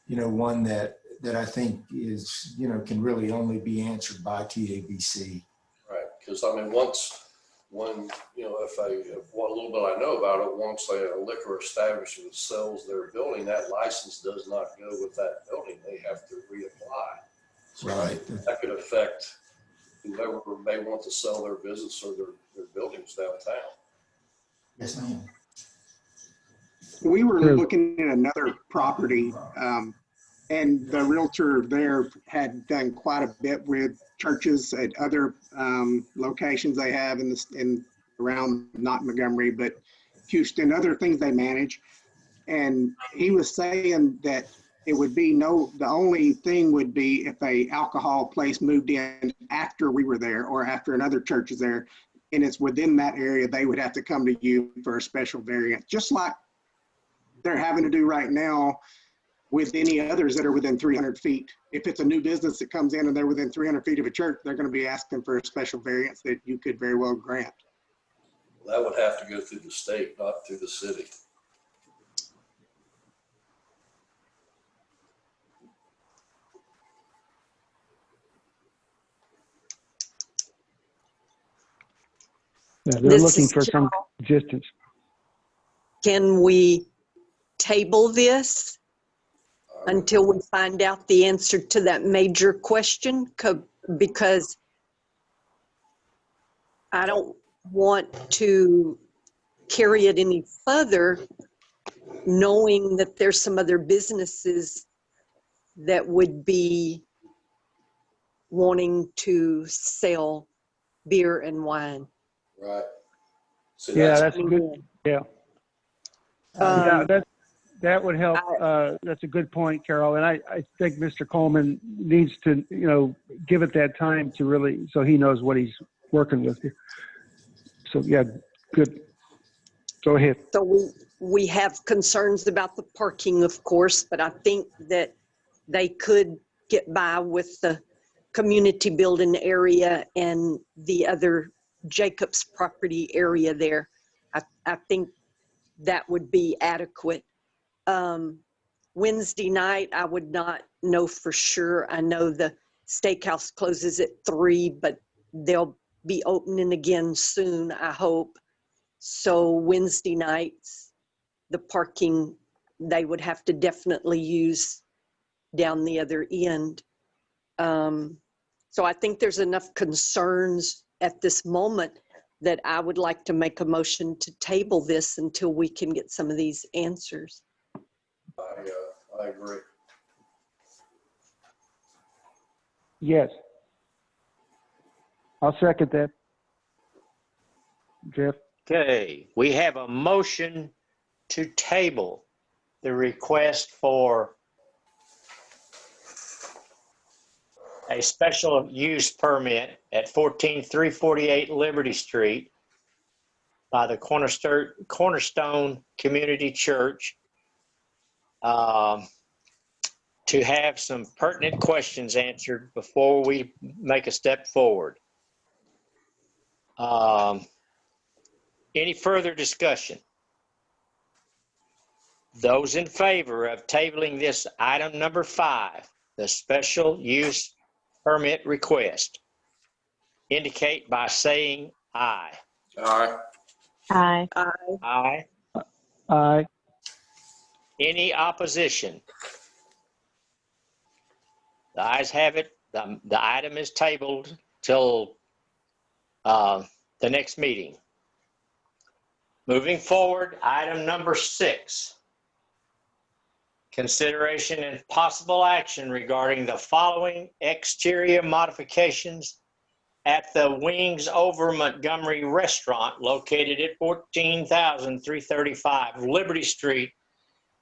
one that I think is, can really only be answered by TABC. Right, because I mean, what little bit I know about it, once a liquor establishment sells their building, that license does not go with that building. They have to reapply. So Right. That could affect whoever may want to sell their business or their buildings downtown. Yes, ma'am. We were looking at another property, and the realtor there had done quite a bit with churches at other locations they have in around, not Montgomery, but Houston, other things they manage. And he was saying that it would be the only thing would be if a alcohol place moved in after we were there or after another church is there, and it's within that area, they would have to come to you for a special variance, just like they're having to do right now with any others that are within 300 feet. If it's a new business that comes in and they're within 300 feet of a church, they're going to be asking for a special variance that you could very well grant. That would have to go through the state, not through the city. Yeah, they're This looking is for some existence. Can we table this until we find out the answer to that major question? Because I don't want to carry it any further, knowing that there's some other businesses that would be wanting to sell beer and wine. Right. So Yeah, that's good. Yeah. Yeah, That would help. That's a good point, Carol. And I think Mr. Coleman needs to, give it that time to really, so he knows what he's working with here. So yeah, good. Go ahead. So we have concerns about the parking, of course, but I think that they could get by with the community building area and the other Jacobs property area there. I think that would be adequate. Wednesday night, I would not know for sure. I know the steakhouse closes at 3, but they'll be opening again soon, I hope. So Wednesday nights, the parking, they would have to definitely use down the other end. So I think there's enough concerns at this moment that I would like to make a motion to table this until we can get some of these answers. I agree. Yes. I'll second that. Jeff? Okay, we have a motion to table the request for a special use permit at 14348 Liberty Street by the Cornerstone Community Church to have some pertinent questions answered before we make a step forward. Any further discussion? Those in favor of tabling this item number 5, the special use permit request, indicate by saying aye. Aye. Aye. Aye. Aye. Any opposition? The ayes have it. The item is tabled till the next meeting. Moving forward, item number 6. Consideration and possible action regarding the following exterior modifications at the Wings Over Montgomery restaurant located at 14,335 Liberty Street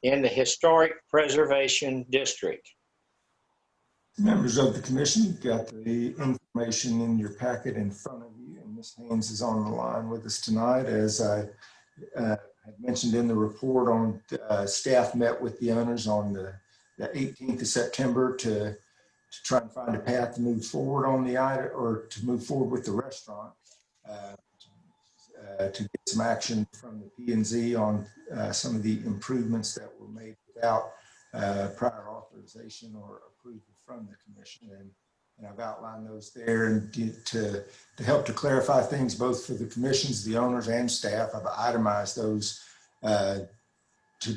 in the Historic Preservation District. Members of the commission, you've got the information in your packet in front of you, and Ms. Haynes is on the line with us tonight. As I had mentioned in the report, on staff met with the owners on the 18th of September to try and find a path to move forward on the item, or to move forward with the restaurant, to get some action from the P&Z on some of the improvements that were made without prior authorization or approval from the commission. And I've outlined those there, and to help to clarify things both for the commissions, the owners, and staff. I've itemized those to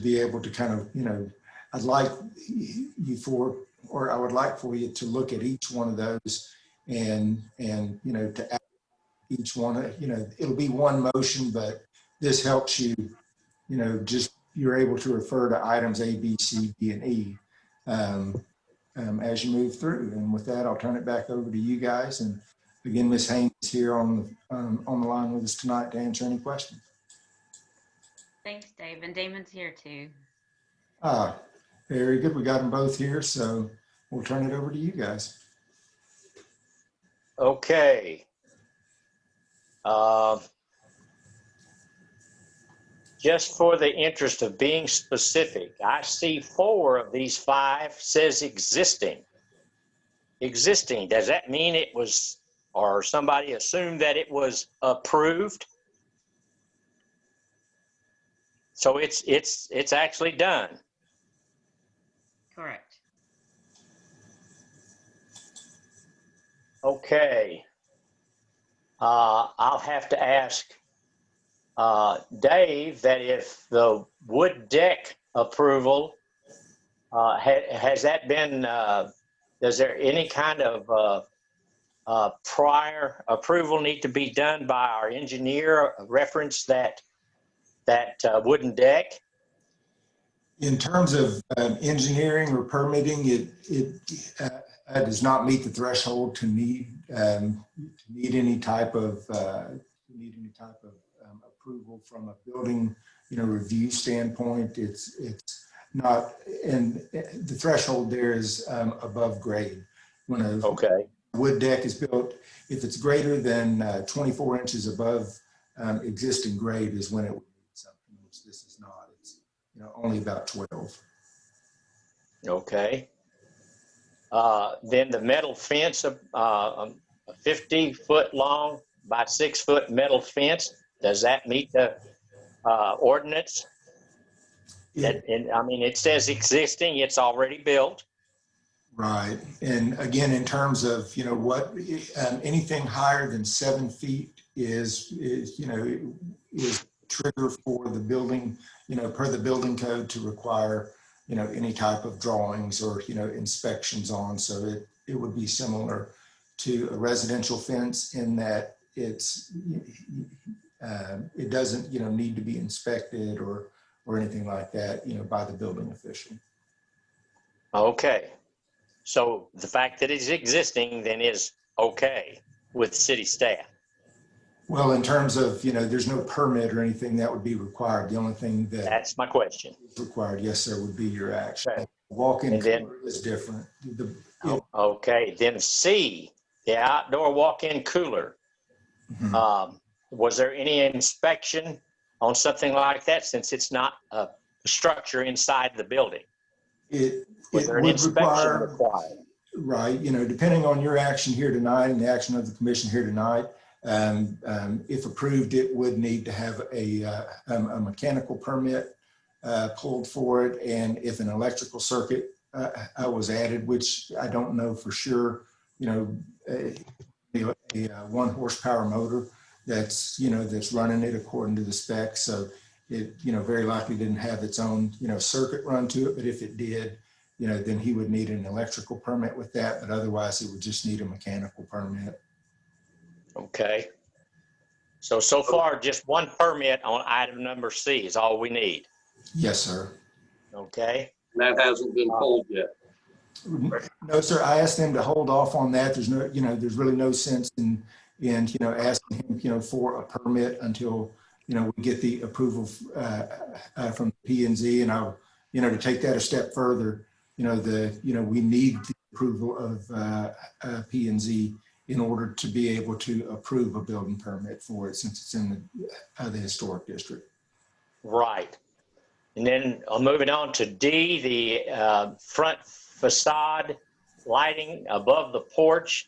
be able to kind of, I'd like you I would like for you to look at each one of those and to add each one, it'll be one motion, but this helps you, just you're able to refer to items A, B, C, D, and E as you move through. And with that, I'll turn it back over to you guys. And again, Ms. Haynes is here on the line with us tonight to answer any questions. Thanks, Dave. And Damon's here too. Very good. We got them both here, so we'll turn it over to you guys. Okay. Just for the interest of being specific, I see 4 of these 5 says existing. Existing, does that mean it was, or somebody assumed that it was approved? So it's actually done. Correct. Okay. I'll have to ask Dave that if the wood deck approval, has that been, is there any kind of prior approval need to be done by our engineer, reference that wooden deck? In terms of engineering or permitting, it does not meet the threshold to need any type of approval from a building review standpoint. It's not, and the threshold there is above grade. When a Okay. wood deck is built, if it's greater than 24 inches above existing grade is when it would need something, which this is not. It's, you know, only about 12. Okay. Then the metal fence, a 50-foot long by 6-foot metal fence, does that meet the ordinance? It, I mean, it says existing, it's already built. right. And again, in terms of, you know, what anything higher than 7 feet is, you know, is trigger for the building, you know, per the building code to require, you know, any type of drawings or, you know, inspections on. So it would be similar to a residential fence in that it's, it doesn't, you know, need to be inspected or anything like that, you know, by the building official. Okay. So the fact that it's existing then is okay with city staff. Well, in terms of, you know, there's no permit or anything that would be required. The only thing That's my question. is required, yes, sir, would be your action. Okay. Walk-in And then- cooler is different. Okay, then C, the outdoor walk-in cooler. Mhm. Was there any inspection on something like that since it's not a structure inside the building? It Was there an would inspection require, required? right, you know, depending on your action here tonight and the action of the commission here tonight, if approved, it would need to have a mechanical permit pulled for it. And if an electrical circuit was added, which I don't know for sure, you know, a 1 horsepower motor that's, you know, that's running it according to the specs. So it, you know, very likely didn't have its own, you know, circuit run to it. But if it did, you know, then he would need an electrical permit with that. But otherwise, it would just need a mechanical permit. Okay. So far, just one permit on item number C is all we need. Yes, sir. Okay. That hasn't been pulled yet. No, sir. I asked them to hold off on that. There's no, you know, there's really no sense in you know, asking him, you know, for a permit until, you know, we get the approval from P&Z. And I'll, you know, to take that a step further, you know, we need the approval of P&Z in order to be able to approve a building permit for it since it's in the historic district. Right. And then moving on to D, the front facade lighting above the porch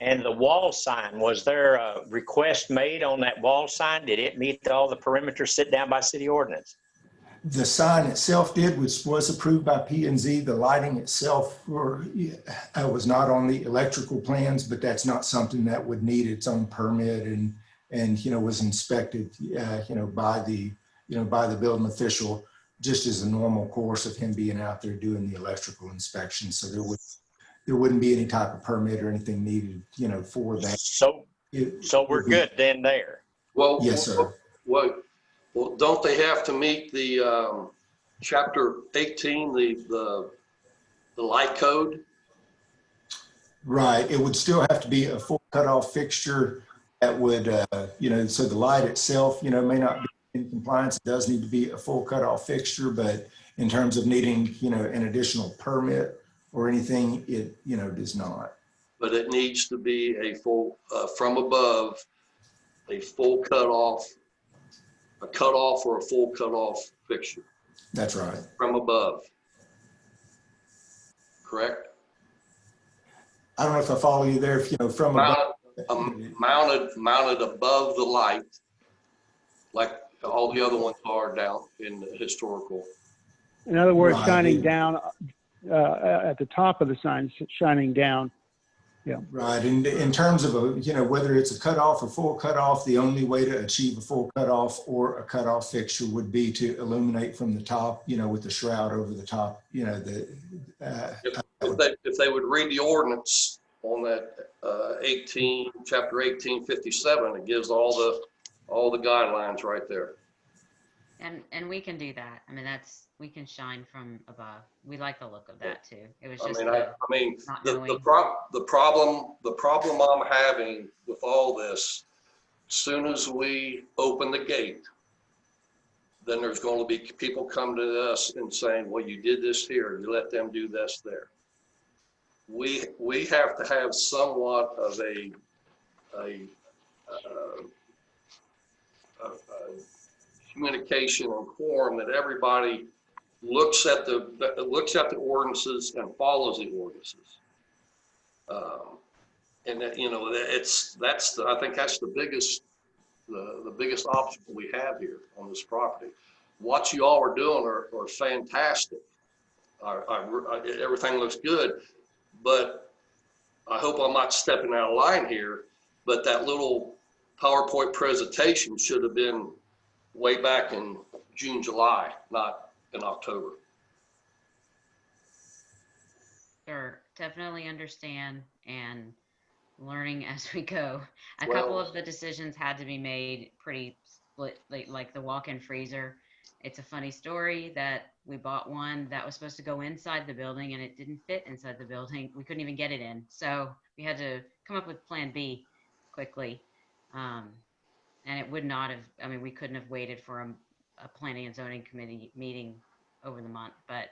and the wall sign. Was there a request made on that wall sign? Did it meet all the perimeters set down by city ordinance? The sign itself did, which was approved by P&Z. The lighting itself was not on the electrical plans, but that's not something that would need its own permit and you know, was inspected, you know, by the building official, just as a normal course of him being out there doing the electrical inspection. So there wouldn't be any type of permit or anything needed, you know, for that. So we're good then there. Well, yes, sir. Well, don't they have to meet the chapter 18, the light code? Right. It would still have to be a full cutoff fixture that would, you know, so the light itself, you know, may not be in compliance. It does need to be a full cutoff fixture, but in terms of needing, you know, an additional permit or anything, it, you know, does not. But it needs to be a full, from above, a full cutoff, a cutoff or a full cutoff fixture. That's right. From above. Correct? I don't know if I follow you there, you know, from above. Mounted above the light, like all the other ones are down in the historical. In other words, Right. shining down at the top of the sign, shining down. Yeah. Right. And in terms of a, you know, whether it's a cutoff or full cutoff, the only way to achieve a full cutoff or a cutoff fixture would be to illuminate from the top, you know, with the shroud over the top, you know, If they would read the ordinance on that chapter 1857, it gives all the guidelines right there. And we can do that. I mean, we can shine from above. We like the look of that too. It was just The problem I'm having with all this, as soon as we open the gate, then there's going to be people come to us and saying, well, you did this here, you let them do this there. We have to have somewhat of a communication and quorum that everybody looks at the ordinances and follows the ordinances. And that, you know, I think that's the biggest obstacle we have here on this property. What you all are doing are fantastic. Everything looks good, but I hope I'm not stepping out of line here, but that little PowerPoint presentation should have been way back in June, July, not in October. Sure, definitely understand and learning as we go. A couple of the decisions had to be made pretty split, like the walk-in freezer. It's a funny story that we bought one that was supposed to go inside the building and it didn't fit inside the building. We couldn't even get it in. So we had to come up with plan B quickly. And it would not have, I mean, we couldn't have waited for a planning and zoning committee meeting over the month, but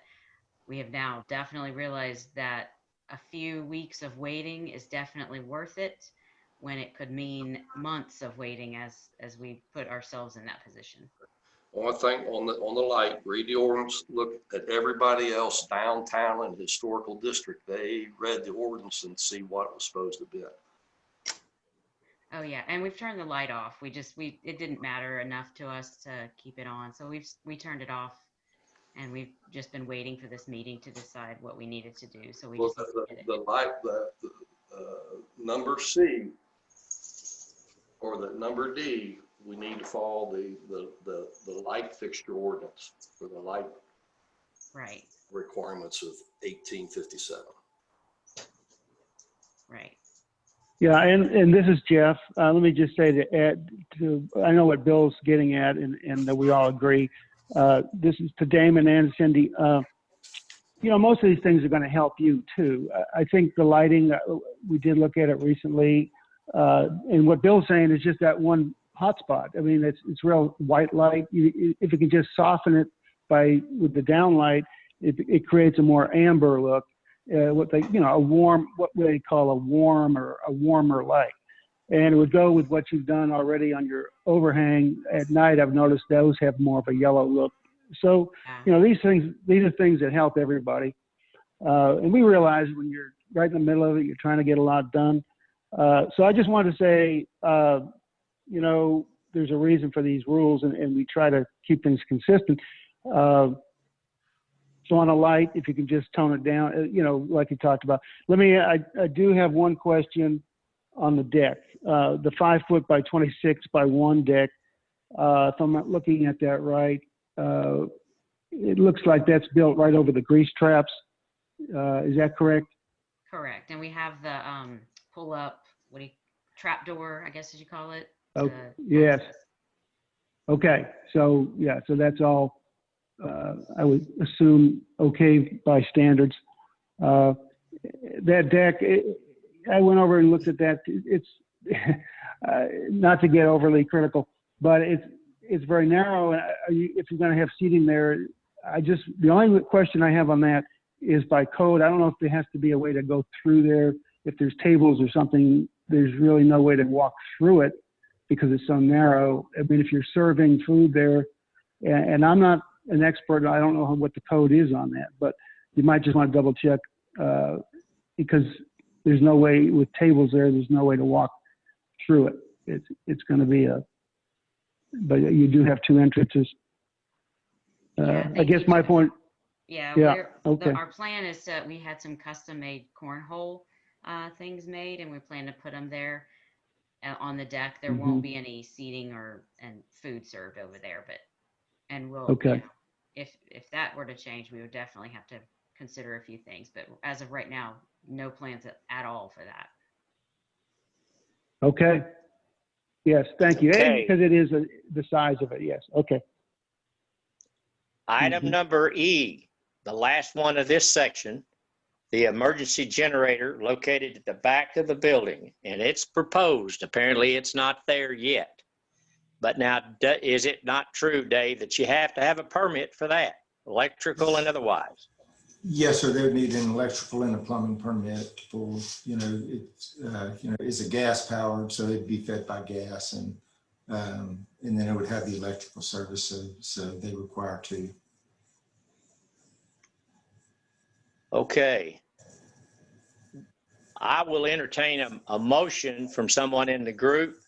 we have now definitely realized that a few weeks of waiting is definitely worth it when it could mean months of waiting as we put ourselves in that position. One thing on the light, read the ordinance, look at everybody else downtown in the historical district. They read the ordinance and see what it was supposed to be. Oh yeah, and we've turned the light off. It didn't matter enough to us to keep it on, so we turned it off, and we've just been waiting for this meeting to decide what we needed to do. So we Well, just the number C or the number D, we need to follow the light fixture ordinance for the light requirements of 1857. Right. Yeah, and this is Jeff. Let me just say to add to, I know what Bill's getting at, and that we all agree. This is to Damon and Cindy. You know, most of these things are going to help you too. I think the lighting, we did look at it recently, and what Bill's saying is just that one hotspot. I mean, it's real white light. If you can just soften it with the downlight, it creates a more amber look. What they call a warmer light, and it would go with what you've done already on your overhang at night. I've noticed those have more of a yellow look. So, you know, these are things that help everybody, and we realize when you're right in the middle of it, you're trying to get a lot done. So I just wanted to say, you know, there's a reason for these rules, and we try to keep things consistent. So on a light, if you can just tone it down, you know, like you talked about. I do have one question on the deck, the 5 foot by 26 by 1 deck. If I'm not looking at that right, it looks like that's built right over the grease traps. Is that correct? Correct. And we have the pull up, trap door, I guess as you call it. Oh, yes. Okay. So yeah, so that's all. I would assume okay by standards. That deck, I went over and looked at that. It's not to get overly critical, but it's very narrow. If you're going to have seating there, the only question I have on that is by code. I don't know if there has to be a way to go through there. If there's tables or something, there's really no way to walk through it because it's so narrow. I mean, if you're serving food there, and I'm not an expert, I don't know what the code is on that, but you might just want to double check because there's no way with tables there's no way to walk through it. It's going to be but you do have 2 entrances. I guess my point. Yeah. Okay. Our plan is we had some custom made cornhole things made, and we plan to put them there on the deck. There won't be any seating and food served over there, and we'll, okay. You know, if that were to change, we would definitely have to consider a few things. But as of right now, no plans at all for that. Okay. Yes, thank you. Okay. Because it is the size of it. Yes. Okay. Item number E, the last one of this section, the emergency generator located at the back of the building, and it's proposed. Apparently, it's not there yet. But now, is it not true, Dave, that you have to have a permit for that, electrical and otherwise? Yes, sir, they would need an electrical and a plumbing permit for, it's a gas powered, so it'd be fed by gas and then it would have the electrical service, so they require two. Okay. I will entertain a motion from someone in the group,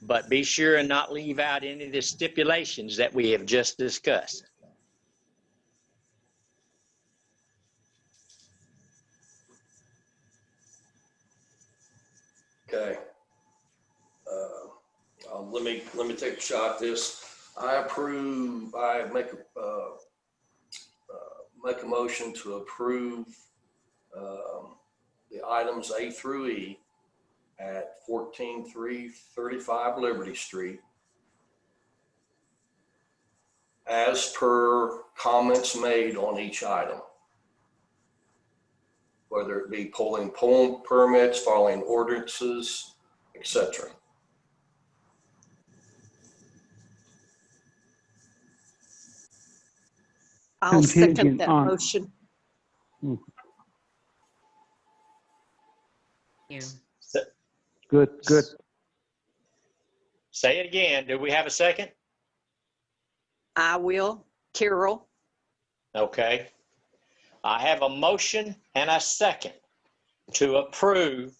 but be sure and not leave out any of the stipulations that we have just discussed. Okay. Let me take a shot at this. I make a motion to approve the items A through E at 14335 Liberty Street as per comments made on each item, whether it be pulling permits, following ordinances, etc. I'll second Contingent that on- motion. You. Good, good. Say it again. Do we have a second? I will. Carol, Okay. I have a motion and a second to approve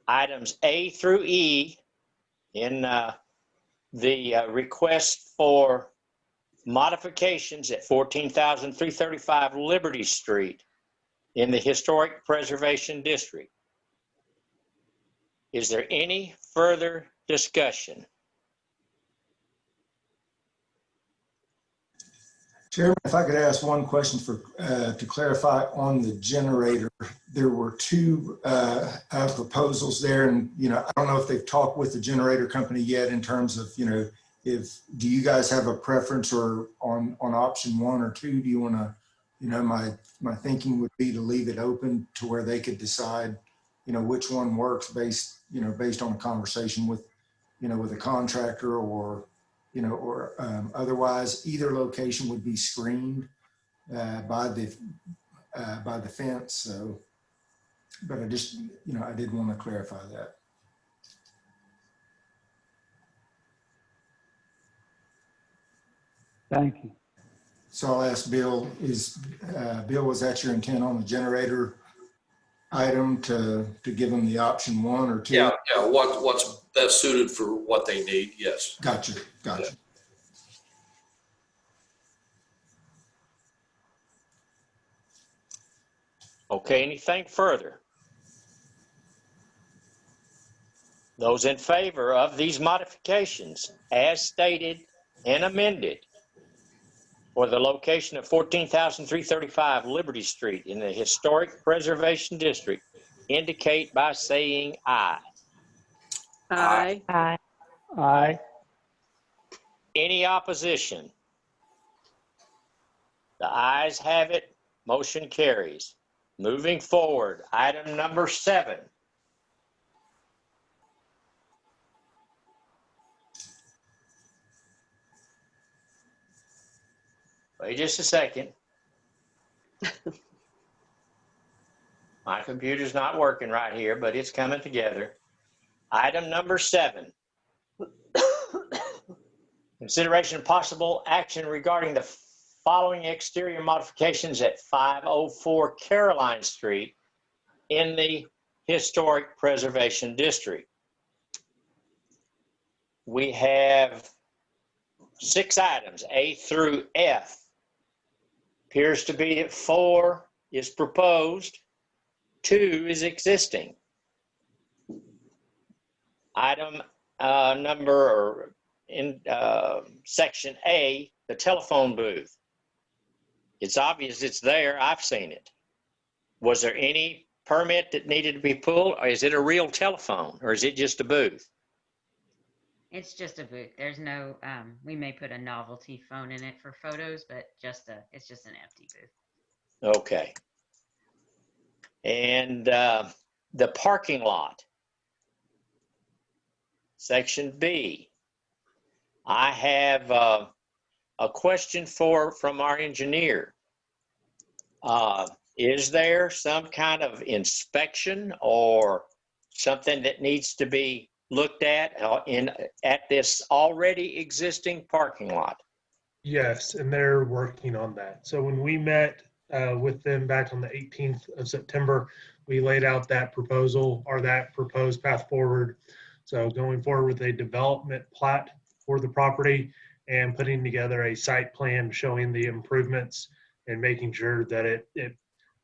items A through E in the request for modifications at 14,335 Liberty Street in the Historic Preservation District. Is there any further discussion? Chairman, if I could ask one question to clarify on the generator. There were two proposals there, and I don't know if they've talked with the generator company yet in terms of do you guys have a preference or on option 1 or 2? Do you want to my thinking would be to leave it open to where they could decide which one works based on a conversation with with a contractor or otherwise. Either location would be screened by the fence. So, but I just, I did want to clarify that. Thank you. So I'll ask Bill, Bill, was that your intent on the generator item to give them the option 1 or 2? Yeah. What's best suited for what they need? Yes. Gotcha. Yeah. Okay, anything further? Those in favor of these modifications as stated and amended for the location of 14,335 Liberty Street in the Historic Preservation District indicate by saying aye. aye. Aye. Aye. Any opposition? The ayes have it. Motion carries. Moving forward, item number 7. Wait just a second. My computer's not working right here, but it's coming together. Item number 7. Consideration of possible action regarding the following exterior modifications at 504 Caroline Street in the Historic Preservation District. We have 6 items, A through F. Appears to be that 4 is proposed, 2 is existing. Item number in section A, the telephone booth. It's obvious it's there. I've seen it. Was there any permit that needed to be pulled, or is it a real telephone, or is it just a booth? It's just a booth. There's no, we may put a novelty phone in it for photos, but it's just an empty booth. Okay. And the parking lot. Section B. I have a question from our engineer. Is there some kind of inspection or something that needs to be looked at at this already existing parking lot? Yes, and they're working on that. So when we met with them back on the 18th of September, we laid out that proposal or that proposed path forward. So going forward with a development plat for the property and putting together a site plan showing the improvements and making sure that it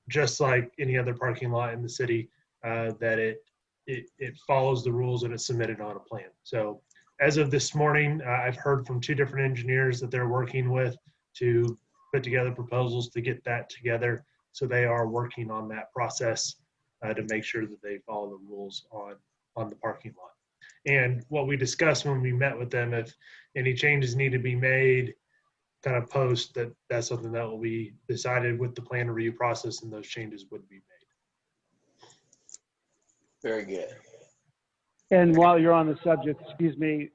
just like any other parking lot in the city, that it follows the rules and it's submitted on a plan. So as of this morning, I've heard from 2 different engineers that they're working with to put together proposals to get that together. So they are working on that process to make sure that they follow the rules on the parking lot. And what we discussed when we met with them, if any changes need to be made, kind of post that's something that will be decided with the plan review process, and those changes would be made. Very good. And while you're on the subject, excuse me,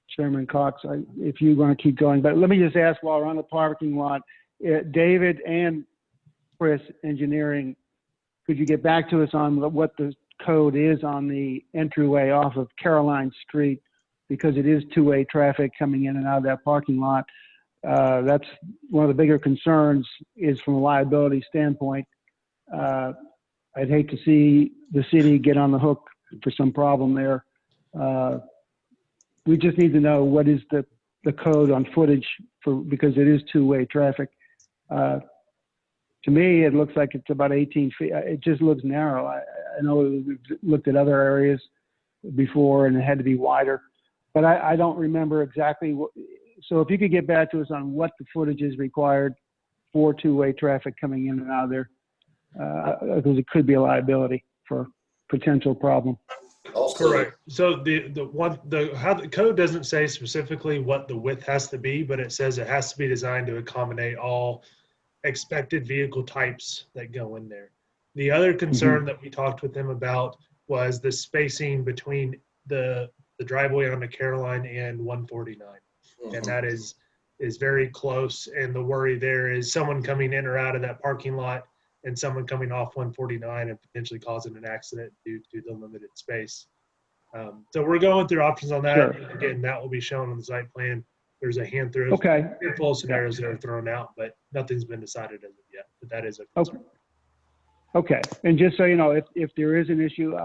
Chairman Cox, if you want to keep going, but let me just ask while we're on the parking lot, David and Chris Engineering, could you get back to us on what the code is on the entryway off of Caroline Street? Because it is 2-way traffic coming in and out of that parking lot. That's one of the bigger concerns is from a liability standpoint. I'd hate to see the city get on the hook for some problem there. We just need to know what is the code on footage because it is 2-way traffic. To me, it looks like it's about 18 feet. It just looks narrow. I know we've looked at other areas before and it had to be wider, but I don't remember exactly what. So if you could get back to us on what the footage is required for 2-way traffic coming in and out of there, because it could be a liability for potential problem. Also, Correct. So how the code doesn't say specifically what the width has to be, but it says it has to be designed to accommodate all expected vehicle types that go in there. The other concern that we talked with them about was the spacing between the driveway onto Caroline and 149. And that is very close. And the worry there is someone coming in or out of that parking lot and someone coming off 149 and potentially causing an accident due to the limited space. So we're going through options on that. Sure. Again, that will be shown on the site plan. There's a handful of scenarios that are thrown out, but nothing's been decided as of yet. But that is a concern. Okay. And just so you know, if there is an issue,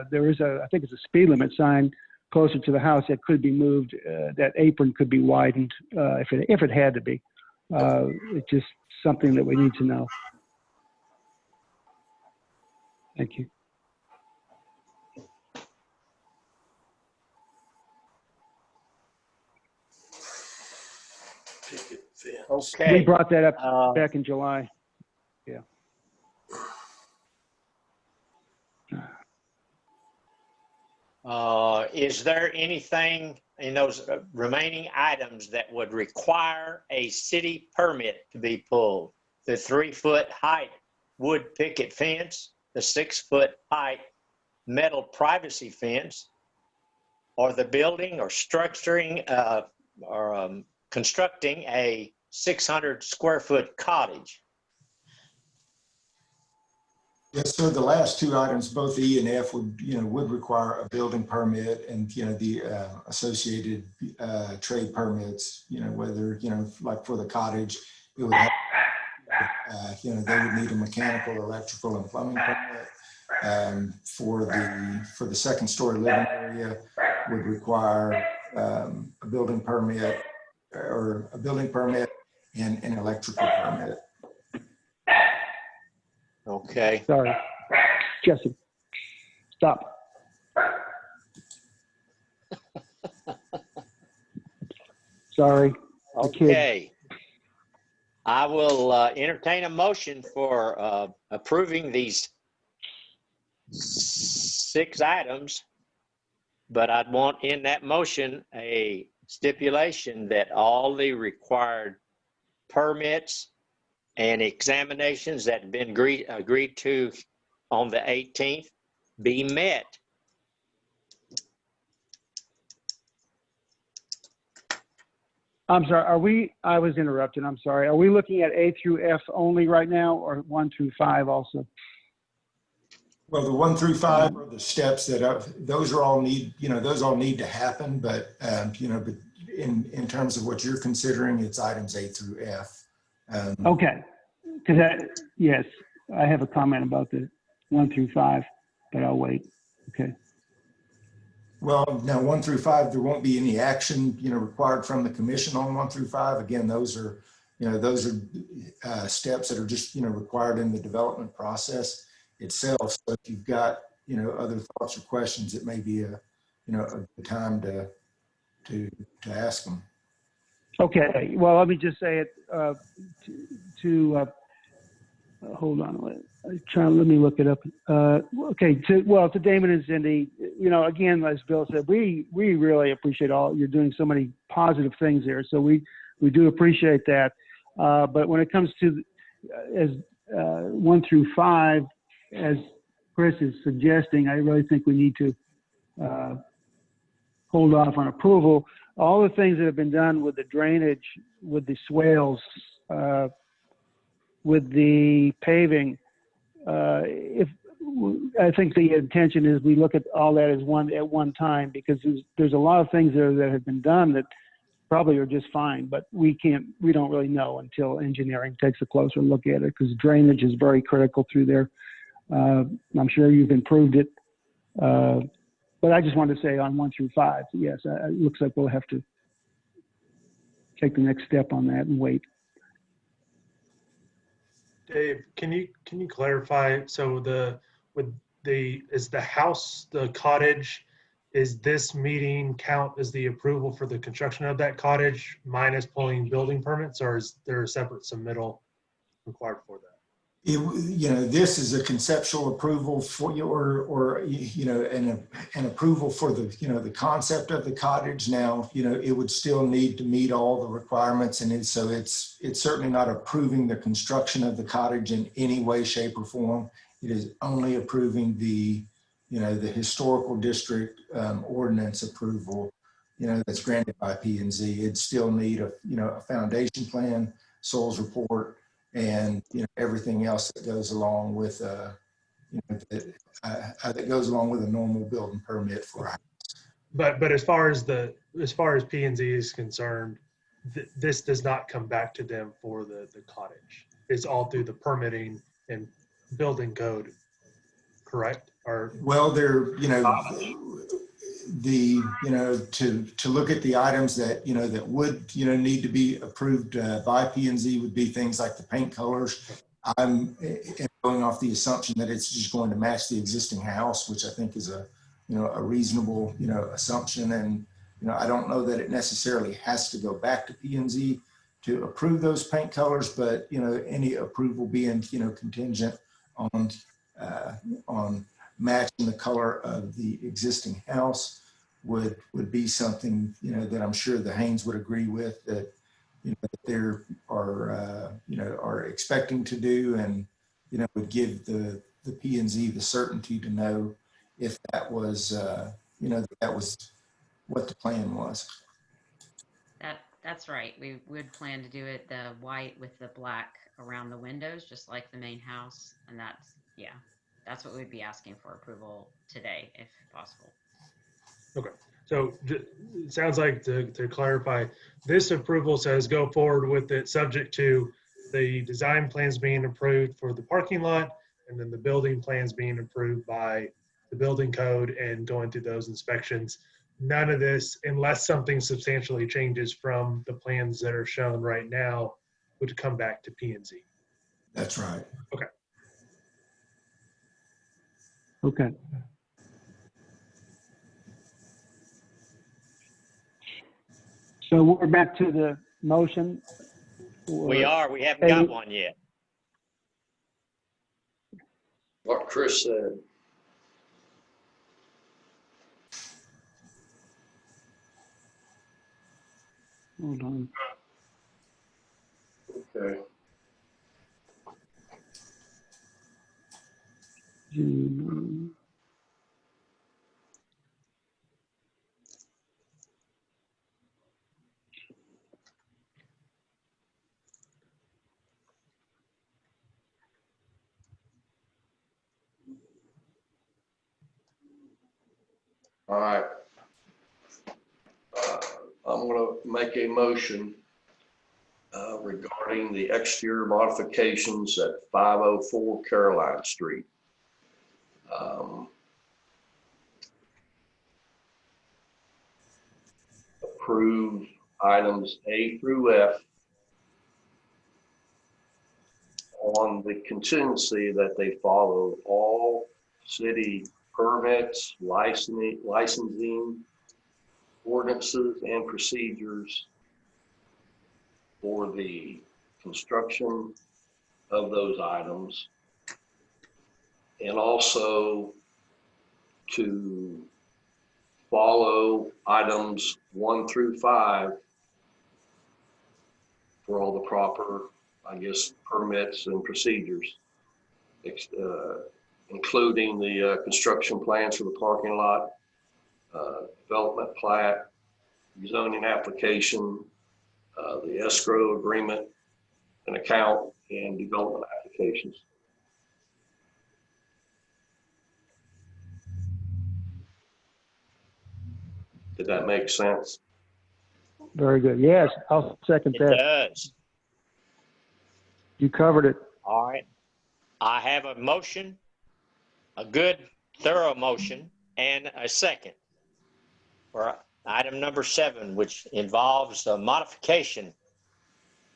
there is I think it's a speed limit sign closer to the house that could be moved. That apron could be widened if it had to be. It's just something that we need to know. Thank you. picket fence. Okay. We brought that up back in July. Yeah. Is there anything in those remaining items that would require a city permit to be pulled? The 3-foot height wood picket fence, the 6-foot height metal privacy fence, or the building or structuring or constructing a 600 square foot cottage? Yes, so the last 2 items, both E and F would require a building permit and, the associated trade permits, whether, like for the cottage, it would have, they would need a mechanical, electrical, and plumbing permit. For the second story living area would require a building permit and an electrical permit. Okay. Sorry. Jesse, stop. Sorry. Okay. I will entertain a motion for approving these 6 items, but I'd want in that motion a stipulation that all the required permits and examinations that have been agreed to on the 18th be met. I'm sorry, I was interrupted, I'm sorry. Are we looking at A through F only right now, or 1 through 5 also? Well, the 1 through 5 are the steps that those all need to happen, but but in terms of what you're considering, it's items A through F. Okay, because yes, I have a comment about the 1 through 5, but I'll wait. Okay. Well, now 1 through 5, there won't be any action, required from the commission on 1 through 5. Again, those are steps that are just, required in the development process itself. So if you've got, other thoughts or questions, it may be a good time to ask them. Okay, well, let me just say it hold on, let me look it up. Okay, to Damon and Cindy, again, as Bill said, we really appreciate you're doing so many positive things there. So we do appreciate that. But when it comes to as 1 through 5, as Chris is suggesting, I really think we need to hold off on approval. All the things that have been done with the drainage, with the swales, with the paving, I think the intention is we look at all that as at one time, because there's a lot of things there that have been done that probably are just fine, but we don't really know until engineering takes a closer look at it, because drainage is very critical through there. I'm sure you've improved it. But I just wanted to say on 1 through 5, yes, it looks like we'll have to take the next step on that and wait. Dave, can you clarify? So is the house, the cottage, is this meeting count as the approval for the construction of that cottage minus pulling building permits, or is there a separate submittal required for that? This is a conceptual approval for an approval for the concept of the cottage. Now, it would still need to meet all the requirements, and so it's certainly not approving the construction of the cottage in any way, shape, or form. It is only approving the historical district ordinance approval, that's granted by P&Z. It'd still need a foundation plan, soils report, and everything else that goes along with that goes along with a normal building permit for a house. But as far as P&Z is concerned, this does not come back to them for the cottage. It's all through the permitting and building code, correct? Or well, they're to look at the items that that would need to be approved by P&Z would be things like the paint colors. I'm going off the assumption that it's just going to match the existing house, which I think is a reasonable assumption, and I don't know that it necessarily has to go back to P&Z to approve those paint colors, but any approval being contingent on matching the color of the existing house would be something that I'm sure the Haynes would agree with, that that they are expecting to do, and would give the P&Z the certainty to know if that was that was what the plan was. That's right. We would plan to do it the white with the black around the windows, just like the main house, and that's what we'd be asking for approval today, if possible. okay. So it sounds like, to clarify, this approval says go forward with it subject to the design plans being approved for the parking lot, and then the building plans being approved by the building code and going through those inspections. None of this, unless something substantially changes from the plans that are shown right now, would come back to P&Z. That's right. Okay. Okay. So we're back to the motion. We haven't got one yet. What Chris said. Hold on. Okay. June. All right. I'm going to make a motion regarding the exterior modifications at 504 Caroline Street. Approve items A through F on the contingency that they follow all city permits, licensing, ordinances, and procedures for the construction of those items, and also to follow items 1 through 5 for all the proper, I guess, permits and procedures, including the construction plans for the parking lot, development plat, zoning application, the escrow agreement and account, and development applications. Did that make sense? Very good. Yes, I'll second It that. does. You covered it. All right. I have a motion, a good, thorough motion, and a second for item number 7, which involves a modification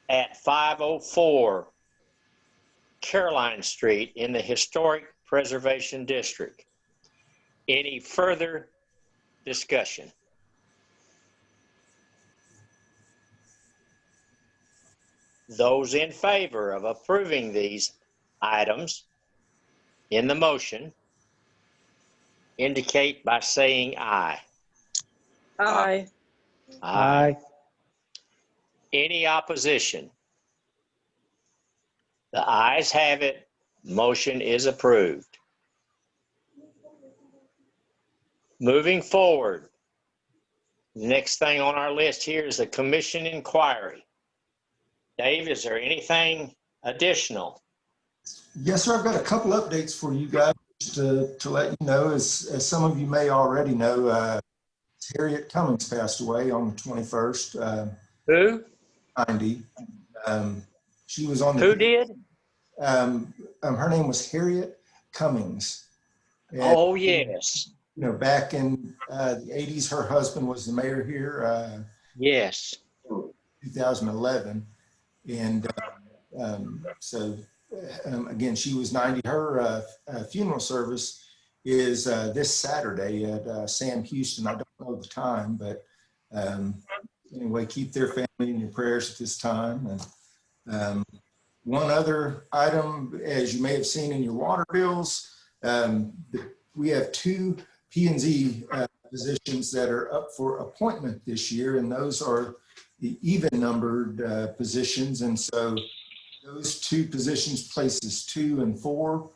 at 504 Caroline Street in the Historic Preservation District. Any further discussion? Those in favor of approving these items in the motion indicate by saying aye. Aye. Aye. Any opposition? The ayes have it. Motion is approved. Moving forward, the next thing on our list here is the commission inquiry. Dave, is there anything additional? Yes, sir. I've got a couple updates for you guys to let you know. As some of you may already know, Harriet Cummings passed away on the 21st. Who? 90. She was on the. Who did? Her name was Harriet Cummings. And, Oh, yes. you know, back in the 80s, her husband was the mayor here. Yes. 2011. And again, she was 90. Her funeral service is this Saturday at Sam Houston. I don't know the time, but anyway, keep their family in your prayers at this time. And one other item, as you may have seen in your water bills, we have 2 P&Z positions that are up for appointment this year, and those are the even numbered positions. And so those 2 positions, places 2 and 4,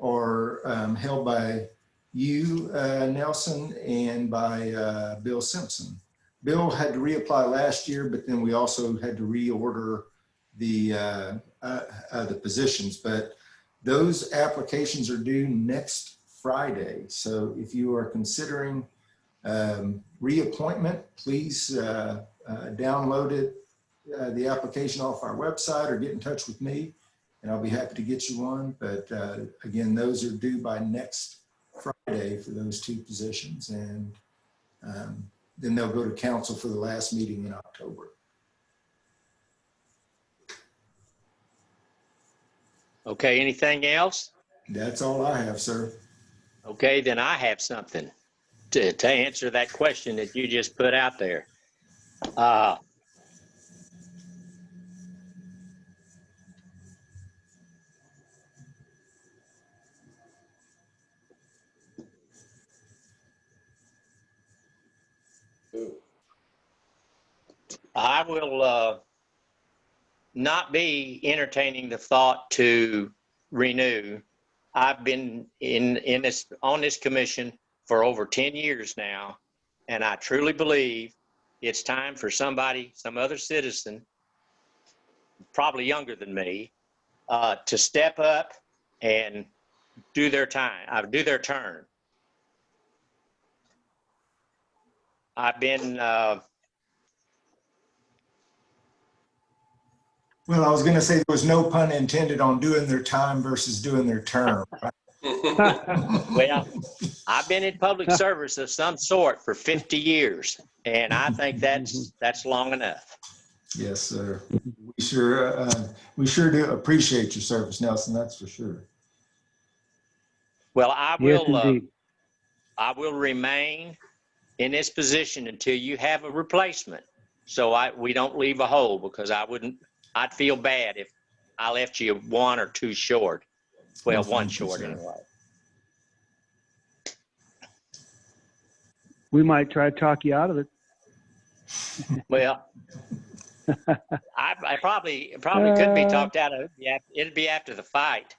are held by you, Nelson, and by Bill Simpson. Bill had to reapply last year, but then we also had to reorder the positions. But those applications are due next Friday. So if you are considering reappointment, please download it, the application off our website, or get in touch with me, and I'll be happy to get you one. But again, those are due by next Friday for those 2 positions, and then they'll go to council for the last meeting in October. Okay, anything else? That's all I have, sir. Okay, then I have something to answer that question that you just put out there. I will not be entertaining the thought to renew. I've been on this commission for over 10 years now, and I truly believe it's time for somebody, some other citizen, probably younger than me, to step up and do their time, do their turn. I've been, Well, I was going to say there was no pun intended on doing their time versus doing their term. well, I've been in public service of some sort for 50 years, and I think that's long enough. Yes, sir. We sure do appreciate your service, Nelson. That's for sure. Well, Yes, indeed. I will remain in this position until you have a replacement. So we don't leave a hole, because I'd feel bad if I left you one or two short. Well, Well, one thank you, short sir. anyway. We might try to talk you out of it. Well, I probably could be talked out of it. Yeah, it'd be after the fight.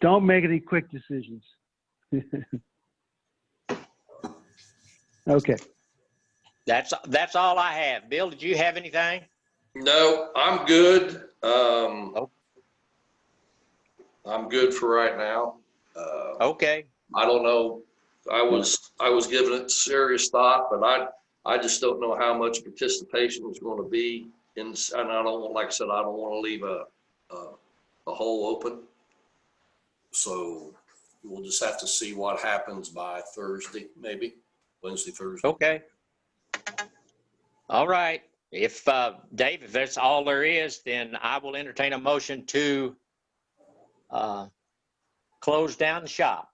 Don't make any quick decisions. Okay. That's all I have. Bill, did you have anything? No, I'm good. I'm good for right now. Okay. I don't know. I was giving it serious thought, but I just don't know how much participation is going to be in, and I don't want, like I said, I don't want to leave a hole open. So we'll just have to see what happens by Thursday, maybe Wednesday, Thursday. Okay. All right. If Dave, if that's all there is, then I will entertain a motion to close down the shop.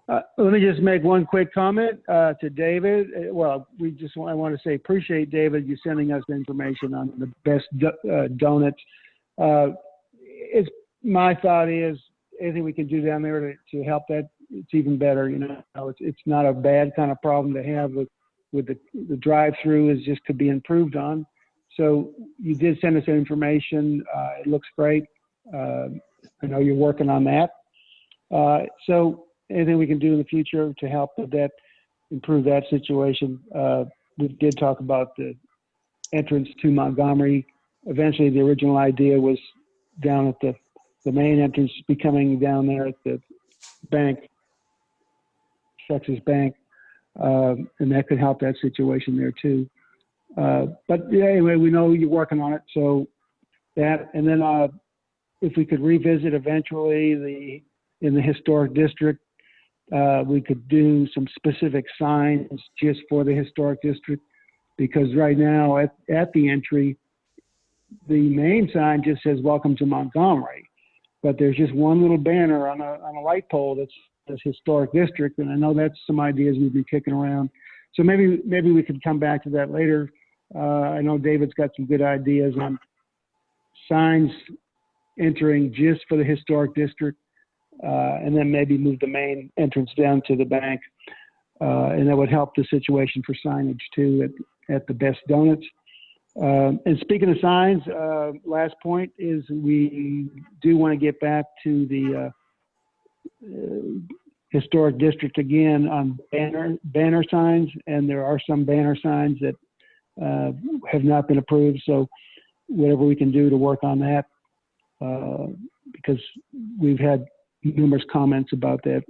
Let me just make one quick comment to David. Well, I want to say appreciate, David, you sending us the information on the best donuts. My thought is anything we can do down there to help that, it's even better. You know, it's not a bad kind of problem to have with the drive-through, is just could be improved on. So you did send us that information. It looks great. I know you're working on that. So anything we can do in the future to help with that, improve that situation. We did talk about the entrance to Montgomery. Eventually, the original idea was down at the main entrance, becoming down there at the bank, Texas Bank, and that could help that situation there too. But yeah, anyway, we know you're working on it. So that, and then if we could revisit eventually in the historic district, we could do some specific signs just for the historic district, because right now at the entry, the main sign just says "Welcome to Montgomery," but there's just one little banner on a light pole that says historic district, and I know that's some ideas we've been kicking around. So maybe we could come back to that later. I know David's got some good ideas on signs entering just for the historic district. And then maybe move the main entrance down to the bank. And that would help the situation for signage too at the Best Donuts. And speaking of signs, last point is we do want to get back to the historic district again on banner signs. And there are some banner signs that have not been approved. So whatever we can do to work on that, because we've had numerous comments about that.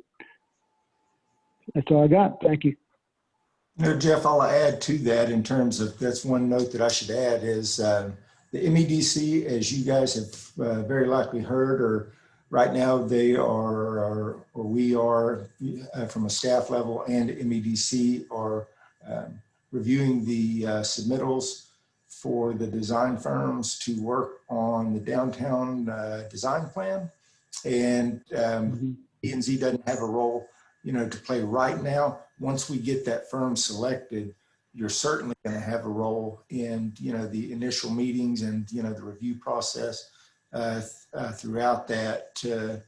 That's all I got. Thank you. You know, Jeff, I'll add to that in terms of, that's one note that I should add is the MEDC, as you guys have very likely heard, or right now they are, or we are from a staff level, and MEDC are reviewing the submittals for the design firms to work on the downtown design plan. And E&Z doesn't have a role, to play right now. Once we get that firm selected, you're certainly going to have a role in, the initial meetings and, the review process throughout that to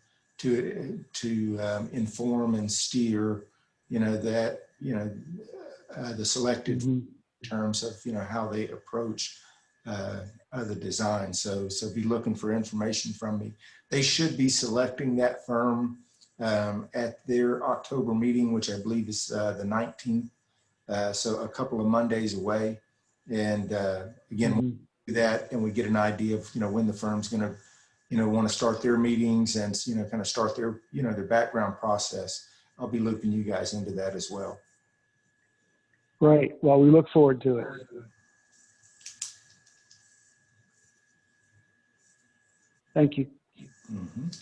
inform and steer, the selected in terms of, how they approach the design. So be looking for information from me. They should be selecting that firm at their October meeting, which I believe is the 19th. So a couple of Mondays away. And again, we do that and we get an idea of, when the firm's going to, want to start their meetings and, kind of start their, their background process, I'll be looping you guys into that as well. Great. Well, we look forward to it. Thank you. Mhm.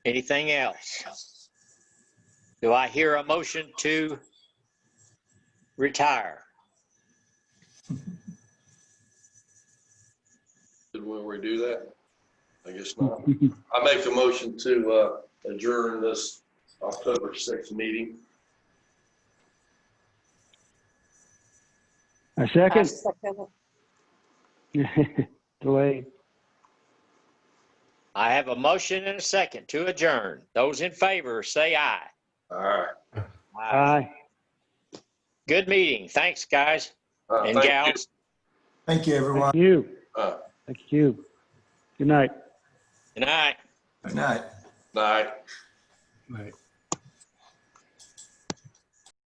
Anything else? Do I hear a motion to retire? Did we redo that? I guess not. I make a motion to adjourn this October 6th meeting. A I second? second it. Delayed. I have a motion and a second to adjourn. Those in favor, say aye. All right. Aye. Good meeting. Thanks, guys and Thank you. gals. Thank you, everyone. Thank you. Uh, Thank you. Good night. Good night. Good night. Night. Right.